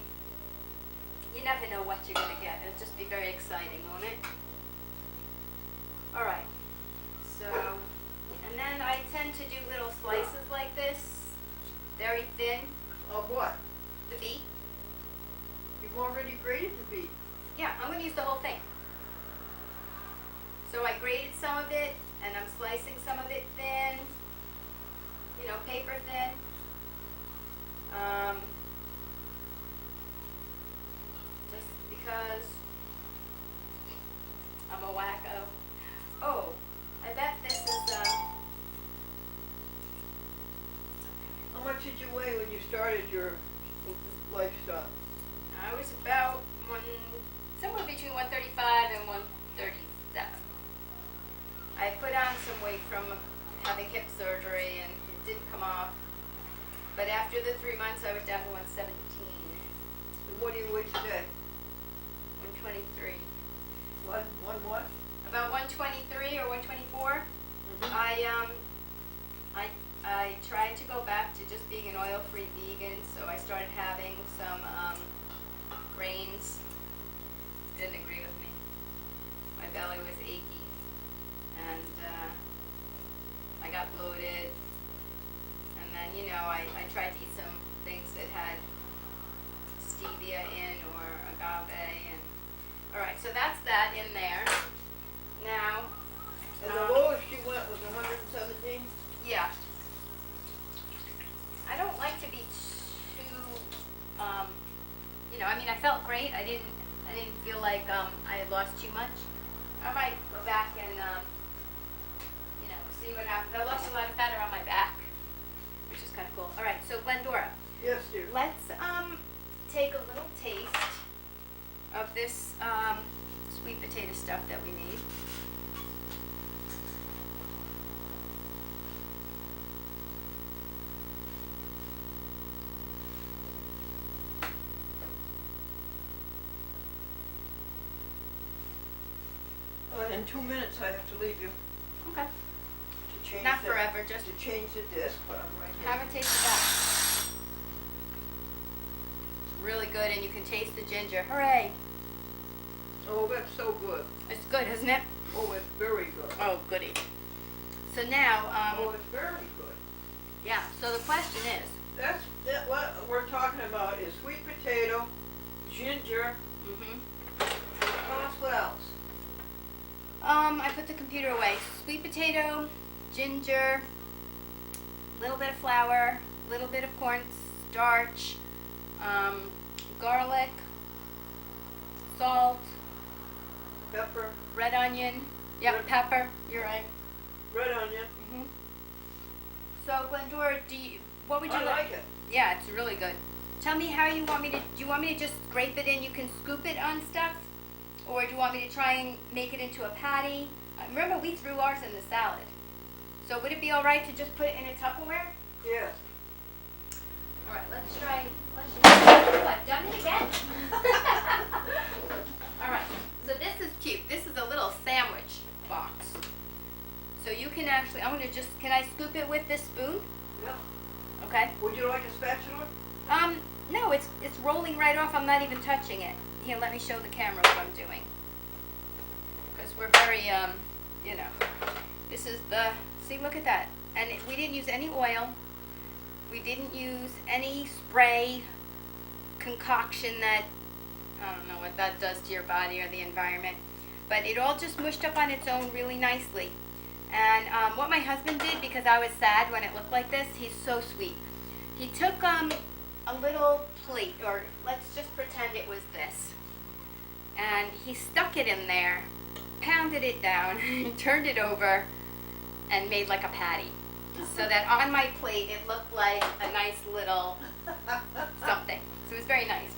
You never know what you're gonna get. It'll just be very exciting, won't it? All right. So, and then I tend to do little slices like this, very thin. Of what? The beet. You've already grated the beet. Yeah, I'm gonna use the whole thing. So I grated some of it, and I'm slicing some of it thin. Paper thin. Just because I'm a wacko. Oh, I bet this is How much did you weigh when you started your lifestyle? I was about somewhere between 135 and 137. I put on some weight from having hip surgery and it didn't come off. But after the 3 months, I was down to 117, And what do you weigh today? 123. One what? About 123 or 124. I tried to go back to just being an oil-free vegan, so I started having some grains. Didn't agree with me. My belly was achy, and I got bloated. And then, you know, I tried to eat some things that had stevia in or agave, and all right, so that's that in there. Now, And the lowest you went was 117? yeah. I don't like to be too, you know, I mean, I felt great. I didn't feel like I had lost too much. I might go back and, you know, see what happens. I lost a lot of fat around my back, which is kind of cool. All right, so Glendora, Yes, dear. let's take a little taste of this sweet potato stuff that we made. In 2 minutes, I have to leave you Okay. to change Not the, forever, just to change the disc, but I'm right here. have a taste of that. Really good, and you can taste the ginger. Hooray! Oh, that's so good. It's good, isn't it? Oh, it's very good. Oh, goody. So now, Oh, it's very good. yeah, so the question is, That what we're talking about is sweet potato, ginger. Tell us what else. I put the computer away. Sweet potato, ginger, little bit of flour, little bit of corn starch, garlic, salt, Pepper, red onion. Yep, Red- pepper. You're right. red onion. So Glendora, what would you I like it. Yeah, it's really good. Tell me how you want me to. Do you want me to just scrape it in? You can scoop it on stuff, or do you want me to try and make it into a patty? Remember, we threw ours in the salad. So would it be all right to just put it in a Tupperware? Yes. All right, let's try. Oh, I've done it again. All right. So this is cute. This is a little sandwich box. So you can actually. I'm gonna just. Can I scoop it with this spoon? Yeah. Okay. Would you like a spatula? No, it's rolling right off. I'm not even touching it. Here, let me show the camera what I'm doing. Because we're very, you know, this is the, see, look at that. And we didn't use any oil. We didn't use any spray concoction that, I don't know what that does to your body or the environment. But it all just mushed up on its own really nicely. And what my husband did, because I was sad when it looked like this, he's so sweet. He took a little plate, or let's just pretend it was this, and he stuck it in there, pounded it down, turned it over, and made like a patty. So that on my plate it looked like a nice little something. So it was very nice.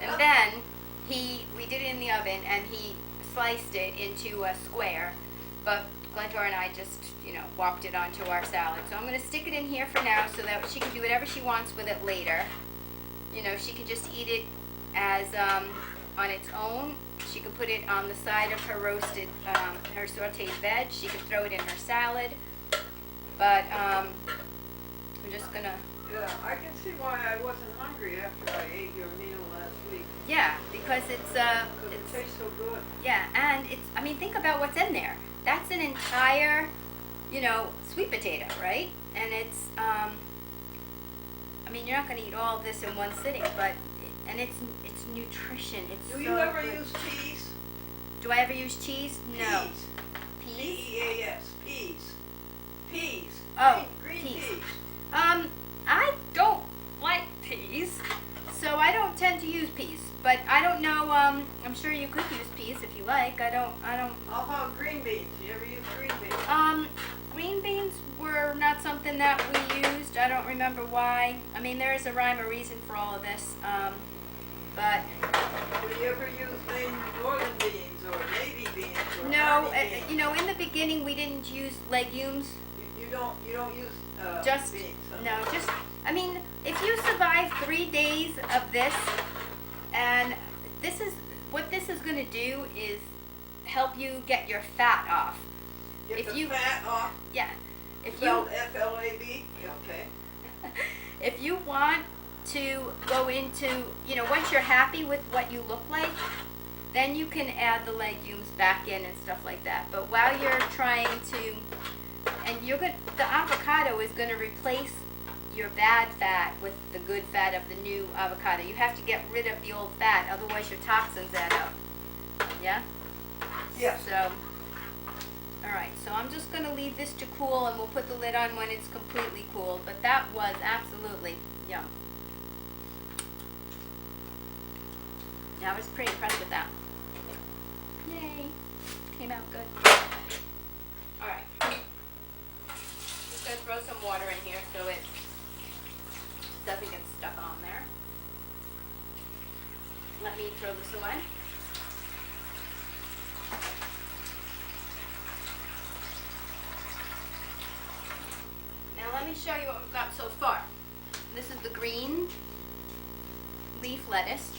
And then we did it in the oven, and he sliced it into a square, but Glendora and I just, you know, whopped it onto our salad. So I'm going to stick it in here for now so that she can do whatever she wants with it later. You know, she could just eat it as on its own. She could put it on the side of her roasted, her sauteed veg. She could throw it in her salad. But I'm just going to... Yeah, I can see why I wasn't hungry after I ate your meal last week. Yeah, because It tastes so good. yeah, and it's, I mean, think about what's in there. That's an entire, you know, sweet potato, right? And it's, I mean, you're not going to eat all of this in one sitting, but, and it's nutrition. It's Do so you ever good. use peas? Do I ever use cheese? No. Peas. Peas? P-E-A-S. Peas. Peas. Oh, green peas. peas. I don't like peas, so I don't tend to use peas. But I don't know, I'm sure you could use peas if you like. I don't. How about green beans? You ever use green beans? Green beans were not something that we used. I don't remember why. I mean, there is a rhyme or reason for all of this. But Do you ever use northern beans or navy beans or No, hardy beans. you know, in the beginning, we didn't use legumes. You don't use, Just, beans, huh? no, just, I mean, if you survive 3 days of this, and what this is gonna do is help you get your fat off. Get if the you- fat off, Yeah. If spelled you, F-L-A-B, okay. if you want to go into, you know, once you're happy with what you look like, then you can add the legumes back in and stuff like that. But while you're trying to, and the avocado is gonna replace your bad fat with the good fat of the new avocado. You have to get rid of the old fat, otherwise your toxins add up. Yeah? Yes. So, alright, so I'm just gonna leave this to cool and we'll put the lid on when it's completely cooled. But that was absolutely yum. Yeah, I was pretty impressed with that. Yay! Came out good. Alright. Just gonna throw some water in here so it doesn't get stuck on there. Let me throw this away. Now let me show you what we've got so far. This is the green leaf lettuce,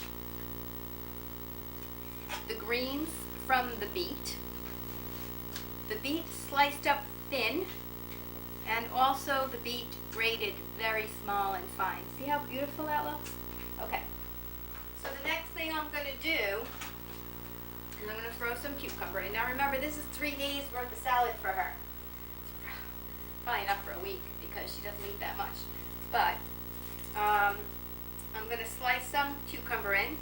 the greens from the beet sliced up thin, and also the beet grated very small and fine. See how beautiful that looks? Okay. So the next thing I'm going to do is I'm going to throw some cucumber in. Now remember, this is 3 days worth of salad for her. Probably enough for a week because she doesn't eat that much. But I'm going to slice some cucumber in.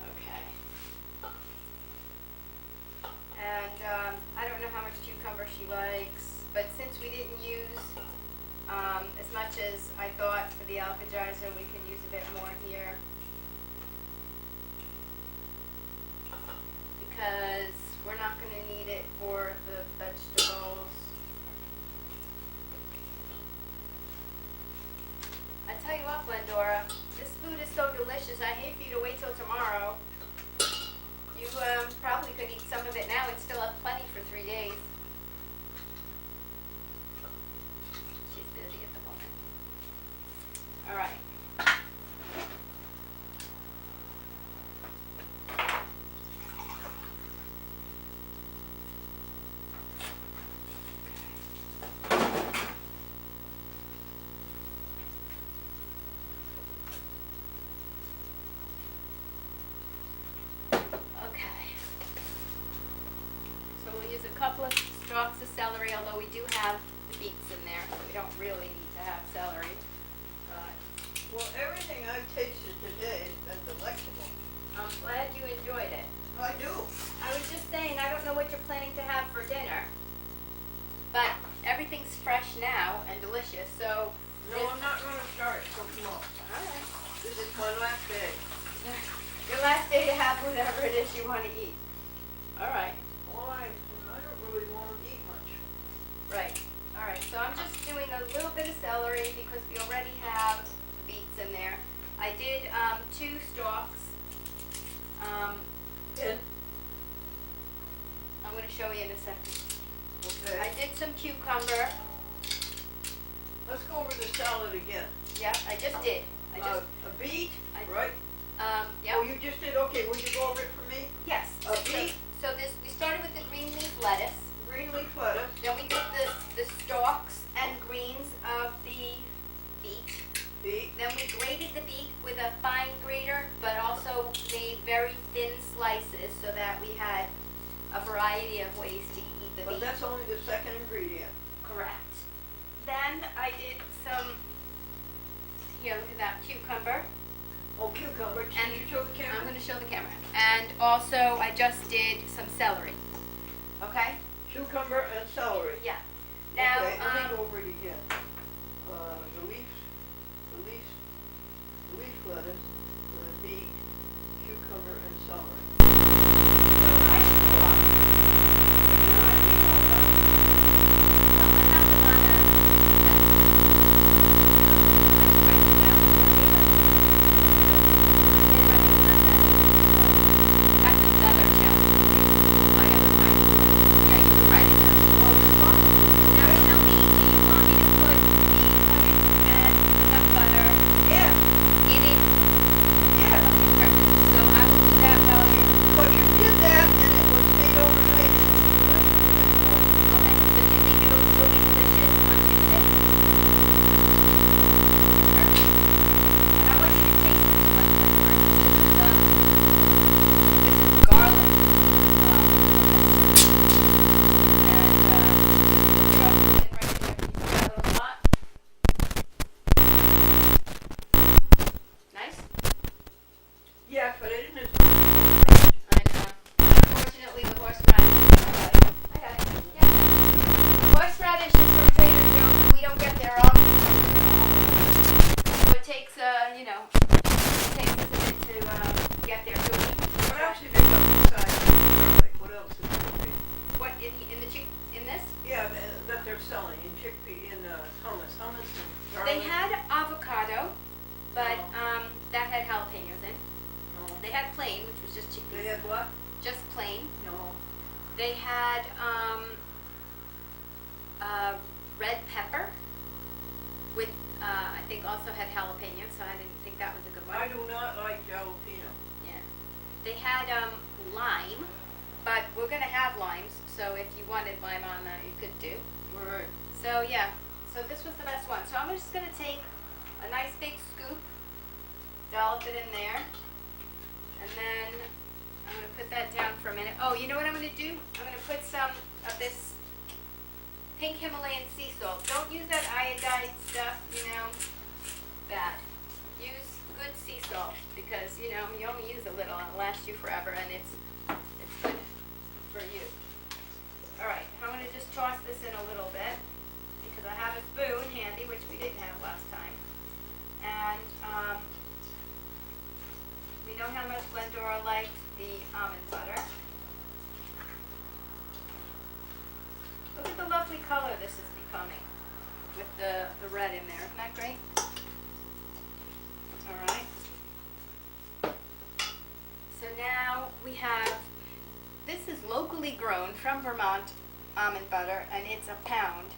Okay. And I don't know how much cucumber she likes, but since we didn't use as much as I thought for the alkagizer, we can use a bit more here. Because we're not going to need it for the vegetables. I tell you what, Glendora, this food is so delicious. I hate for you to wait till tomorrow. You probably could eat some of it now and still have plenty for 3 days. She's busy at the moment. All right. Okay. So we'll use a couple of stalks of celery, although we do have the beets in there, so we don't really need to have celery. But Well, everything I've tasted today has been delectable. I'm glad you enjoyed it. I do. I was just saying, I don't know what you're planning to have for dinner, but everything's fresh now and delicious, so. No, I'm not gonna start till tomorrow. Alright. This is my last day. Your last day to have whatever it is you want to eat. Alright. Well, I don't really want to eat much. Right. Alright, so I'm just doing a little bit of celery because we already have the beets in there. I did 2 stalks. And, I'm going to show you in a second. okay. I did some cucumber. Let's go over the salad again. Yeah, I just did. I just, A beet, I- right? yeah. Oh, you just did, okay, will you go over it for me? Yes. A beet, So this, we started with the green leaf lettuce. green leaf lettuce, Then we did the stalks and greens of the beet. beet, Then we grated the beet with a fine grater, but also made very thin slices so that we had a variety of ways to eat the but beet. that's only the second ingredient. Correct. Then I did some, here, look at that, cucumber. Oh, cucumber, And can you show the I'm camera? going to show the camera. And also, I just did some celery. Okay? Cucumber and celery. Yeah. Now, Okay, let me go over it again. The leaf lettuce, the beet, cucumber, and celery. so I thought, Did you write these all down? well, I have them on a, I can write them down. I did write them down. That's another challenge. Yes, but isn't it? I know. Unfortunately, the horseradish. I got it. Yeah. The horseradish is from Trader Joe's, and we don't get there often. So it takes, you know, it takes us a bit to get there. So What else did they got besides garlic? What else is there? what in the in this? Yeah, that they're selling in chickpea, in hummus and garlic. They had avocado, but that had jalapenos in. No. They had plain, which was just chickpeas. They had what? Just plain. No. They had red pepper with I think also had jalapenos, so I didn't think that was a good one. I do not like jalapeno. Yeah. They had lime, but we're gonna have limes, so if you wanted lime on that, you could do. Right. So yeah, so this was the best one. So I'm just gonna take a nice big scoop, dollop it in there, and then I'm gonna put that down for a minute. Oh, you know what I'm gonna do? I'm gonna put some of this pink Himalayan sea salt. Don't use that iodized stuff, you know, bad. Use good sea salt because, you know, you only use a little and it'll last you forever, and it's good for you. Alright, I'm gonna just toss this in a little bit because I have a spoon handy, which we didn't have last time. And we know how much Glendora liked the almond butter. Look at the lovely color this is becoming with the red in there. Isn't that great? Alright. So now we have, this is locally grown from Vermont almond butter, and it's a pound.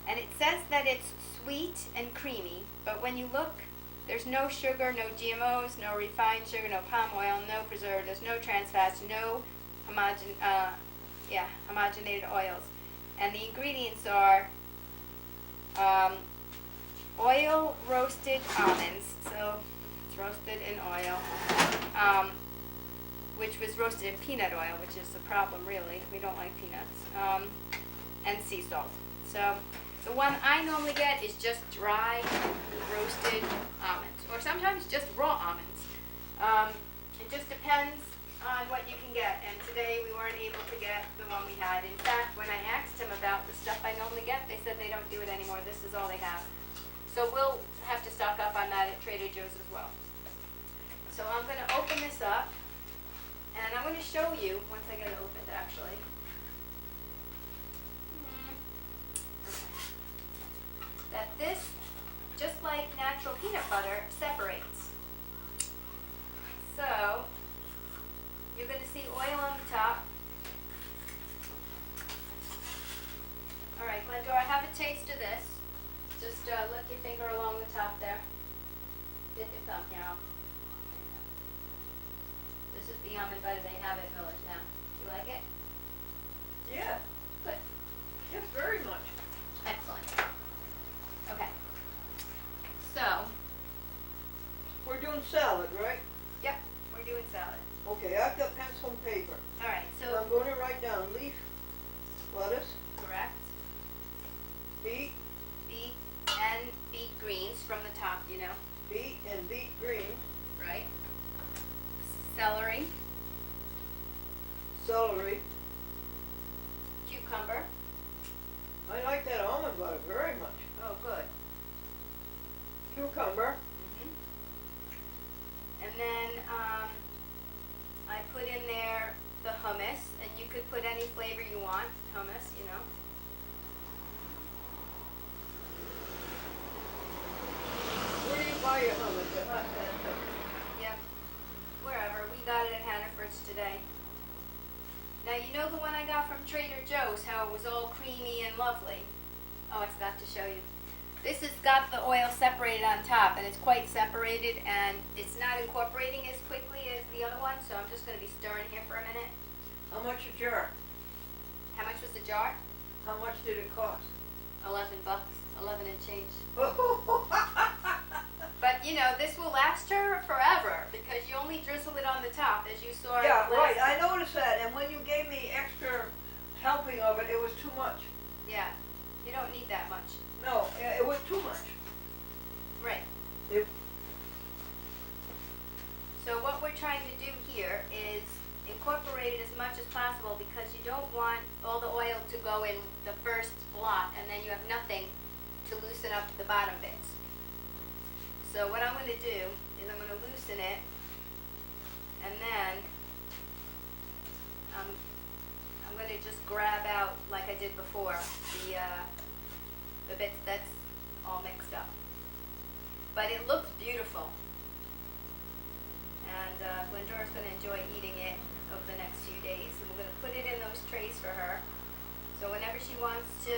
And it says that it's sweet and creamy, but when you look, there's no sugar, no GMOs, no refined sugar, no palm oil, no preservatives, no trans fats, no homogenated oils. And the ingredients are oil roasted almonds, so it's roasted in oil, which was roasted in peanut oil, which is the problem really. We don't like peanuts, and sea salt. So the one I normally get is just dry roasted almonds, or sometimes just raw almonds. It just depends on what you can get, and today we weren't able to get the one we had. In fact, when I asked him about the stuff I normally get, they said they don't do it anymore. This is all they have. So we'll have to stock up on that at Trader Joe's as well. So I'm going to open this up, and I'm going to show you, once I get it opened actually. That this, just like natural peanut butter, separates. So you're going to see oil on the top. Alright, Glendora, have a taste of this. Just lick your finger along the top there. Get your thumb here. There you go. This is the almond butter they have at Miller's now. You like it? Yeah. Good. Yes, very much. Excellent. Okay. So, We're doing salad, right? yep, we're doing salad. Okay, I've got pencil and paper. Alright, I'm so, going to write down leaf, lettuce, correct. beet, Beet and beet greens from the top, you know, beet and beet green, right? Celery, celery. cucumber. I like that almond butter very much. Oh, good. Cucumber. And then I put in there the hummus, and you could put any flavor you want, hummus, you know. Where do you buy your hummus? Yep, wherever. We got it at Hannaford's today. Now, you know the one I got from Trader Joe's, how it was all creamy and lovely? Oh, I forgot to show you. This has got the oil separated on top, and it's quite separated, and it's not incorporating as quickly as the other one, so I'm just going to be stirring here for a minute. How much a jar? How much was the jar? How much did it cost? $11, 11 and change. But you know, this will last her forever because you only drizzle it on the top, as you saw. Yeah, right, last I time. noticed that, and when you gave me extra helping of it, it was too much. Yeah, you don't need that much. No, it was too much. Right. It- So what we're trying to do here is incorporate it as much as possible because you don't want all the oil to go in the first blot and then you have nothing to loosen up the bottom bits. So what I'm going to do is I'm going to loosen it, and then I'm going to just grab out, like I did before, the bits that's all mixed up. But it looks beautiful. And Glendora's going to enjoy eating it over the next few days. And we're going to put it in those trays for her. So whenever she wants to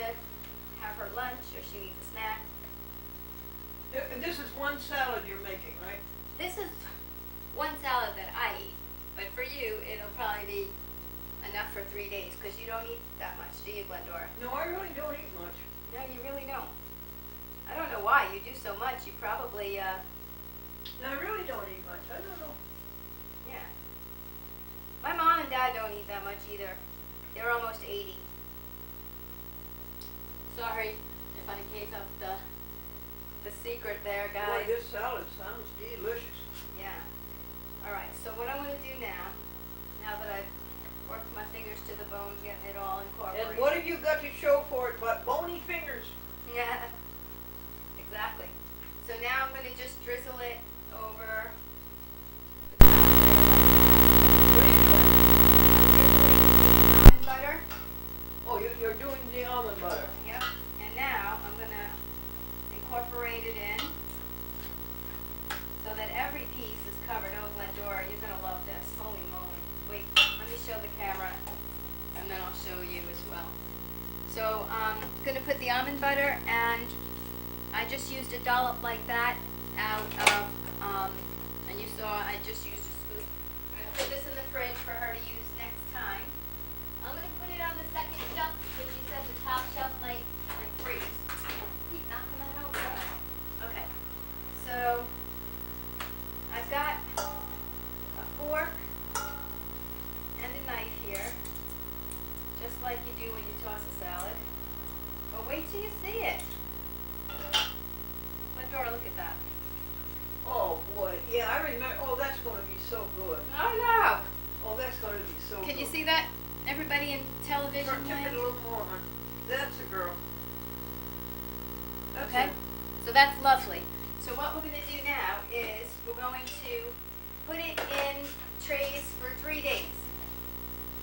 have her lunch or she needs a snack. This is one salad you're making, right? This is one salad that I eat. But for you, it'll probably be enough for 3 days because you don't eat that much, do you, Glendora? No, I really don't eat much. No, you really don't. I don't know why. You do so much. You probably, No, I really don't eat much. I don't know. yeah. My mom and dad don't eat that much either. They're almost 80. Sorry if I gave up the secret there, Boy, guys. this salad sounds delicious. Yeah. All right. So what I'm going to do now that I've worked my fingers to the bone, getting it all incorporated. And what have you got to show for it but bony fingers? Yeah. Exactly. So now I'm going to just drizzle it over the top there like that. What are you doing? I'm drizzling the almond butter. Oh, you're doing the almond butter. Yep. And now I'm going to incorporate it in so that every piece is covered. Oh, Glendora, you're going to love this. Holy moly. Wait, let me show the camera and then I'll show you as well. So I'm going to put the almond butter, and I just used a dollop like that out of, and you saw I just used a scoop. I'm going to put this in the fridge for her to use next time. I'm going to put it on the second shelf because you said the top shelf might freeze. Keep knocking that over. Okay. So I've got a fork and a knife here, just like you do when you toss a salad. But wait till you see it. Glendora, look at that. Oh boy, yeah, I remember. Oh, that's going to be so good. Oh no! Oh, that's going to be so good. Can you see that? Everybody in television Tip land? it a little more, hon. That's a girl. That's Okay. it. So that's lovely. So what we're going to do now is we're going to put it in trays for 3 days.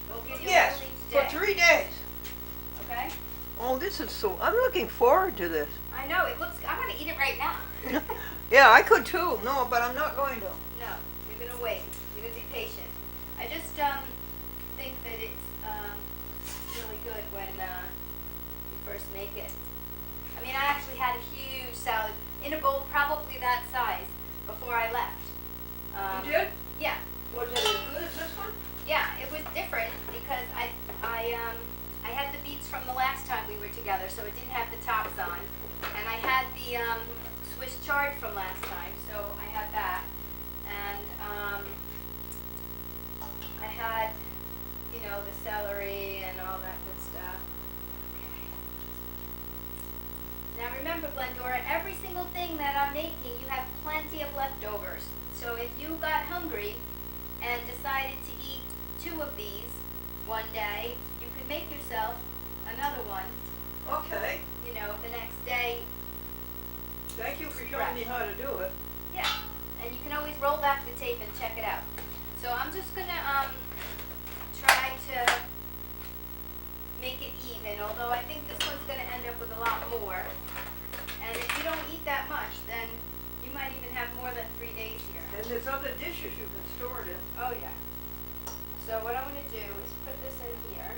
We'll give you Yes, one each for day. 3 days. Okay? Oh, this is so, I'm looking forward to this. I know, it looks, I'm going to eat it right now. Yeah, I could too. No, but I'm not going to. No, you're going to wait. You're going to be patient. I just think that it's really good when you first make it. I mean, I actually had a huge salad in a bowl probably that size before I left. You did? Yeah. Was it as good as this one? Yeah, it was different because I had the beets from the last time we were together, so it didn't have the tops on, and I had the Swiss chard from last time, so I had that, and I had, you know, the celery and all that good stuff. Okay. Now remember, Glendora, every single thing that I'm making, you have plenty of leftovers. So if you got hungry and decided to eat 2 of these one day, you could make yourself another one, Okay. you know, the next day. Thank you for showing me how to do it. Yeah, and you can always roll back the tape and check it out. So I'm just gonna try to make it even, although I think this one's gonna end up with a lot more. And if you don't eat that much, then you might even have more than 3 days here. And there's other dishes you can store it in. Oh yeah. So what I'm gonna do is put this in here.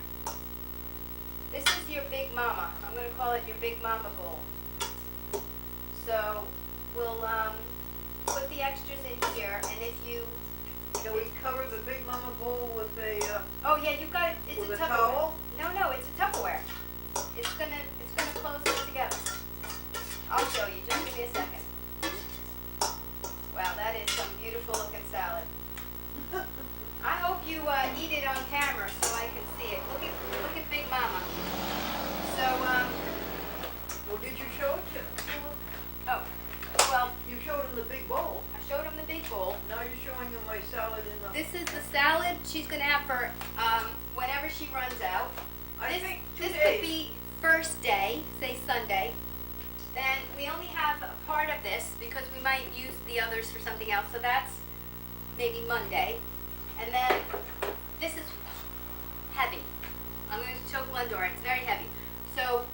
This is your Big Mama. I'm gonna call it your Big Mama bowl. So we'll put the extras in here, and if you Can we cover the Big Mama bowl with a oh yeah, you've got it. It's with a a Tupperware. towel? No, it's a Tupperware. It's gonna close it together. I'll show you. Just give me a second. Wow, that is some beautiful looking salad. I hope you eat it on camera so I can see it. Look at Big Mama. So Well, did you show it to him? oh, well, You showed him the big bowl. I showed him the big bowl. Now you're showing them my salad in the. This is the salad she's gonna have for, whenever she runs out. I This, think 2 this days. could be first day, say Sunday. Then we only have a part of this because we might use the others for something else, so that's maybe Monday. And then this is heavy. I'm going to show Glendora, it's very heavy. So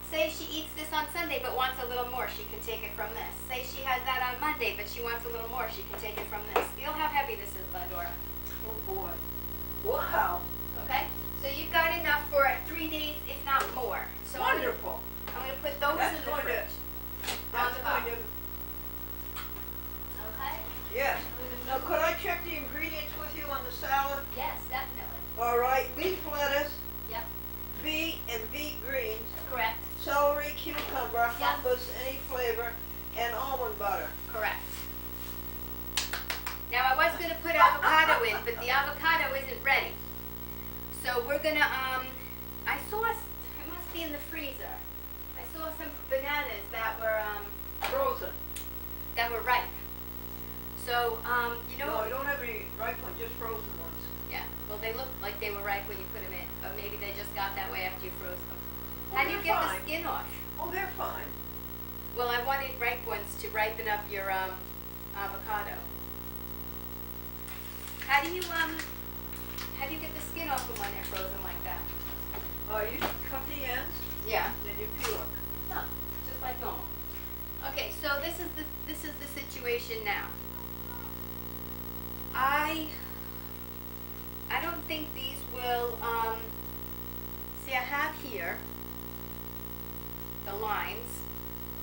say she eats this on Sunday but wants a little more, she can take it from this. Say she has that on Monday but she wants a little more, she can take it from this. Feel how heavy this is, Glendora. Oh boy. Wow. Okay? So you've got enough for 3 days, if not more. So Wonderful. I'm gonna put those That's in the going to- fridge. On That's the going bottom. to, Okay? yes. Now, could I check the ingredients with you on the salad? Yes, definitely. All right, leaf lettuce, Yep, beet and beet greens, correct, celery, cucumber, Yeah. hummus, any flavor, and almond butter. correct. Now I was gonna put avocado in, but the avocado isn't ready. So we're gonna, I saw, it must be in the freezer. I saw some bananas that were, Frozen. ripe. So, you know No, what? I don't have any ripe ones, just frozen ones. Yeah, well, they look like they were ripe when you put them in, but maybe they just got that way after you froze them. Well, How do you they're get fine. the skin off? Oh, they're fine. Well, I wanted ripe ones to ripen up your avocado. How do you get the skin off them when they're frozen like that? You cut the ends, Yeah. then you peel them. Huh, just like normal. Okay, so this is the situation now. I don't think these will, see, I have here the limes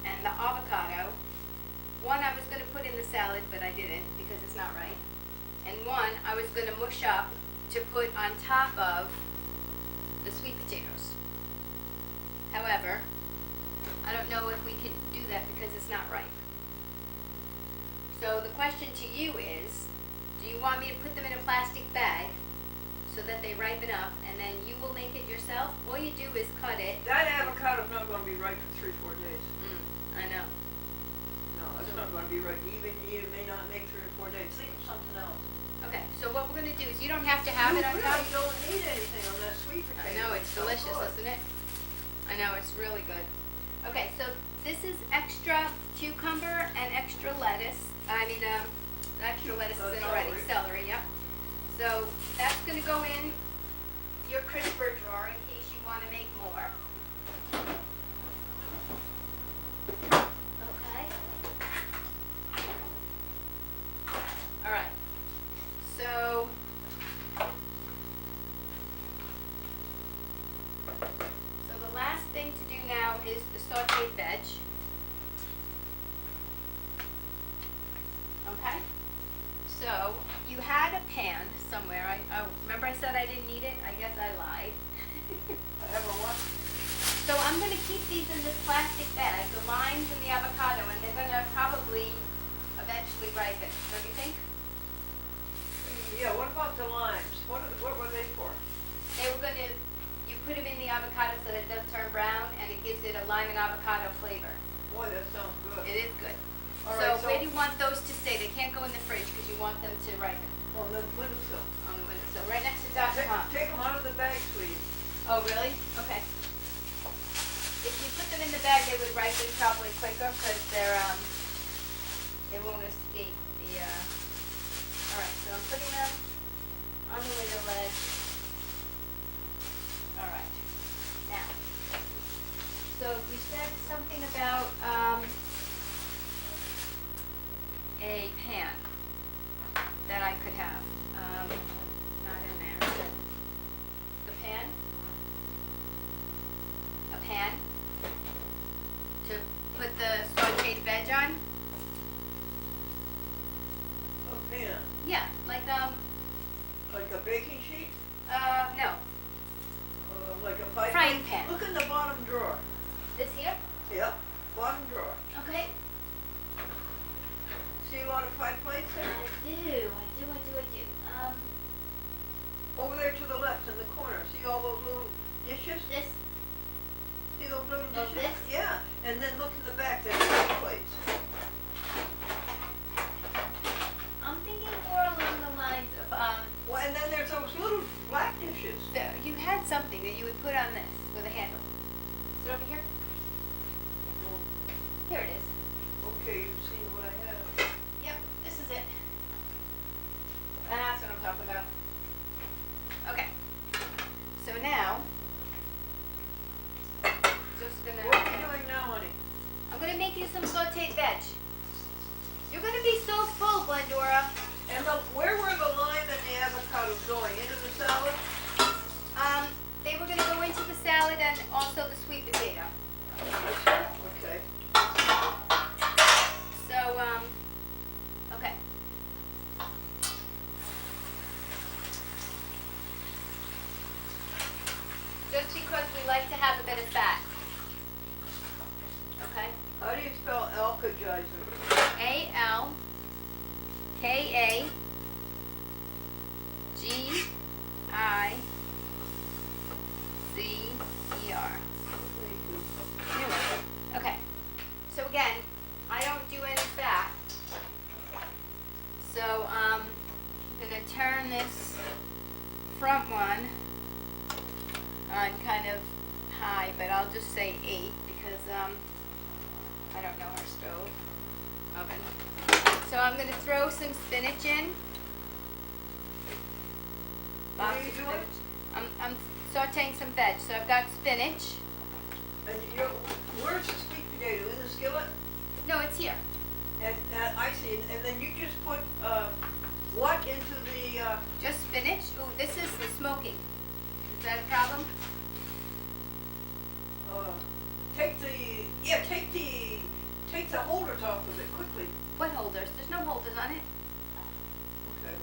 and the avocado. One I was gonna put in the salad, but I didn't because it's not right. And one I was gonna mush up to put on top of the sweet potatoes. However, I don't know if we can do that because it's not ripe. So the question to you is, do you want me to put them in a plastic bag so that they ripen up and then you will make it yourself? All you do is cut it. That avocado's not gonna be ripe for 3-4 days. I know. No, it's not gonna be ripe. Even you may not make 3 or 4 days. Think of something else. Okay, so what we're gonna do is you don't have to have it on top. You really don't need anything on that sweet potato. I know, it's so delicious, good. isn't it? I know, it's really good. Okay, so this is extra cucumber and extra lettuce. The extra lettuce is in already, celery, yep. So that's gonna go in your crisper drawer in case you wanna make more. Okay. Alright, so the last thing to do now is the sauteed veg. Okay? So, you had a pan somewhere, remember I said I didn't need it? I guess I lied. I have a what? So I'm gonna keep these in this plastic bag, the limes and the avocado, and they're gonna probably eventually ripen, don't you think? Yeah, what about the limes? What were they for? They were gonna, you put them in the avocado so that it doesn't turn brown, and it gives it a lime and avocado flavor. Boy, that sounds good. It is good. All So right, where do you want those to stay? They can't go in the fridge because you want them to ripen on the windowsill. on the windowsill, right next to Dr. Tom. Take them out of the bag, please. Oh, really? Okay. If you put them in the bag, they would ripen probably quicker because they won't escape the, all right, so I'm putting them on the window ledge. All right. Now, so you said something about, a pan that I could have, not in there, is it? The pan? A pan to put the sauteed veg on? A pan, Yeah, like, like a baking sheet, no, like a pipe. Frying pan. Look in the bottom drawer. this here? Yep, bottom drawer. Okay. See a lot of pie plates there? I do. Over there to the left in the corner. See all those little dishes? This, See those little Oh, dishes? this? Yeah, and then look in the back, there's pie plates. I'm bushes. You had something that you would put on this with a handle. Is it over here? Here it is. Okay, you've seen what I have. Yep, this is it. And that's what I'm talking about. Okay. So now, just What are gonna, you doing now, honey? I'm gonna make you some sauteed veg. You're gonna be so full, Glendora. And where were the lime and the avocados going? Into the salad? They were gonna go into the salad and also the sweet potato. Okay. So, okay. Just because we like to have a bit of fat. Okay? How do you spell alkagizer? Alkagizer. Thank you. You're welcome. Okay. So again, I don't do any fat. So I'm gonna turn this front one on kind of high, but I'll just say 8 because I don't know our stove oven. So I'm gonna throw some spinach in. What are Lots you of doing? spinach. I'm sauteing some veg. So I've got spinach. And where's the sweet potato? In the skillet? No, it's here. And I see. And then you just put what into the? Just spinach. Ooh, this is the smoking. Is that a problem? Take the holders off of it quickly. What holders? There's no holders on it. Okay.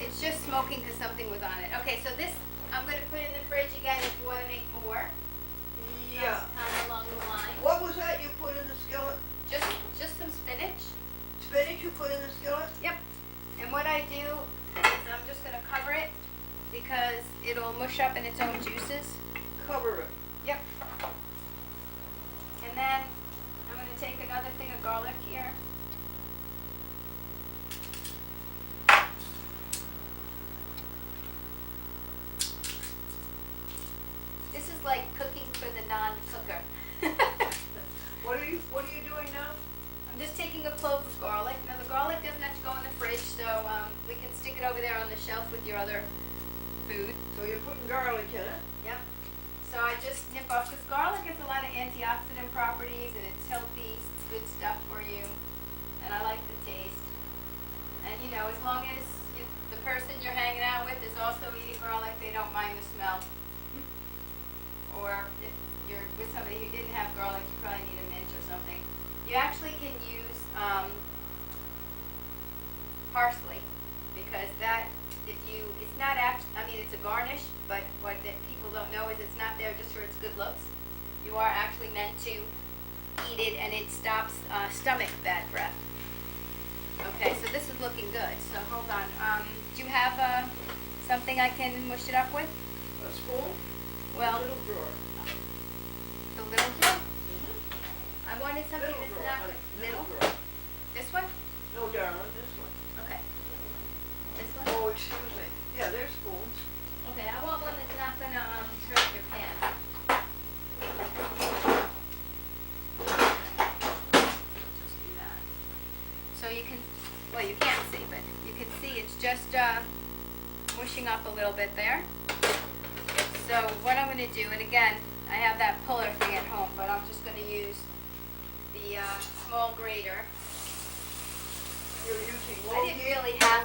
It's just smoking because something was on it. Okay, so this I'm going to put in the fridge again if you want to make more. Yeah. Kind of along the line. What was that you put in the skillet? Just some spinach. Spinach you put in the skillet? Yep. And what I do is I'm just going to cover it because it'll mush up in its own juices. Cover it. Yep. And then I'm going to take another thing of garlic here. This is like cooking for the non-cooker. What are you doing now? I'm just taking a clove of garlic. Now the garlic doesn't have to go in the fridge, so we can stick it over there on the shelf with your other food. So you're putting garlic in it? Yep. So I just nip off, because garlic has a lot of antioxidant properties and it's healthy, it's good stuff for you. And I like the taste. And you know, as long as the person you're hanging out with is also eating garlic, they don't mind the smell. Or if you're with somebody who didn't have garlic, you probably need a mint or something. You actually can use parsley, because that, it's not actually, I mean, it's a garnish, but what people don't know is it's not there just for its good looks. You are actually meant to eat it, and it stops stomach bad breath. Okay, so this is looking good. So hold on. Do you have something I can mush it up with? A spoon? Well, Little drawer. the little drawer. I wanted something Middle that's drawer, not honey. middle. Drawer. This one? No, darling, this one. Okay. This one? Oh, excuse me. Yeah, there's spoons. Okay, I want one that's not gonna hurt your pan. Just do that. So you can, well, you can't see, but you can see it's just mushing up a little bit there. So what I'm gonna do, and again, I have that puller thing at home, but I'm just gonna use the small grater. You're using I low didn't heat. really have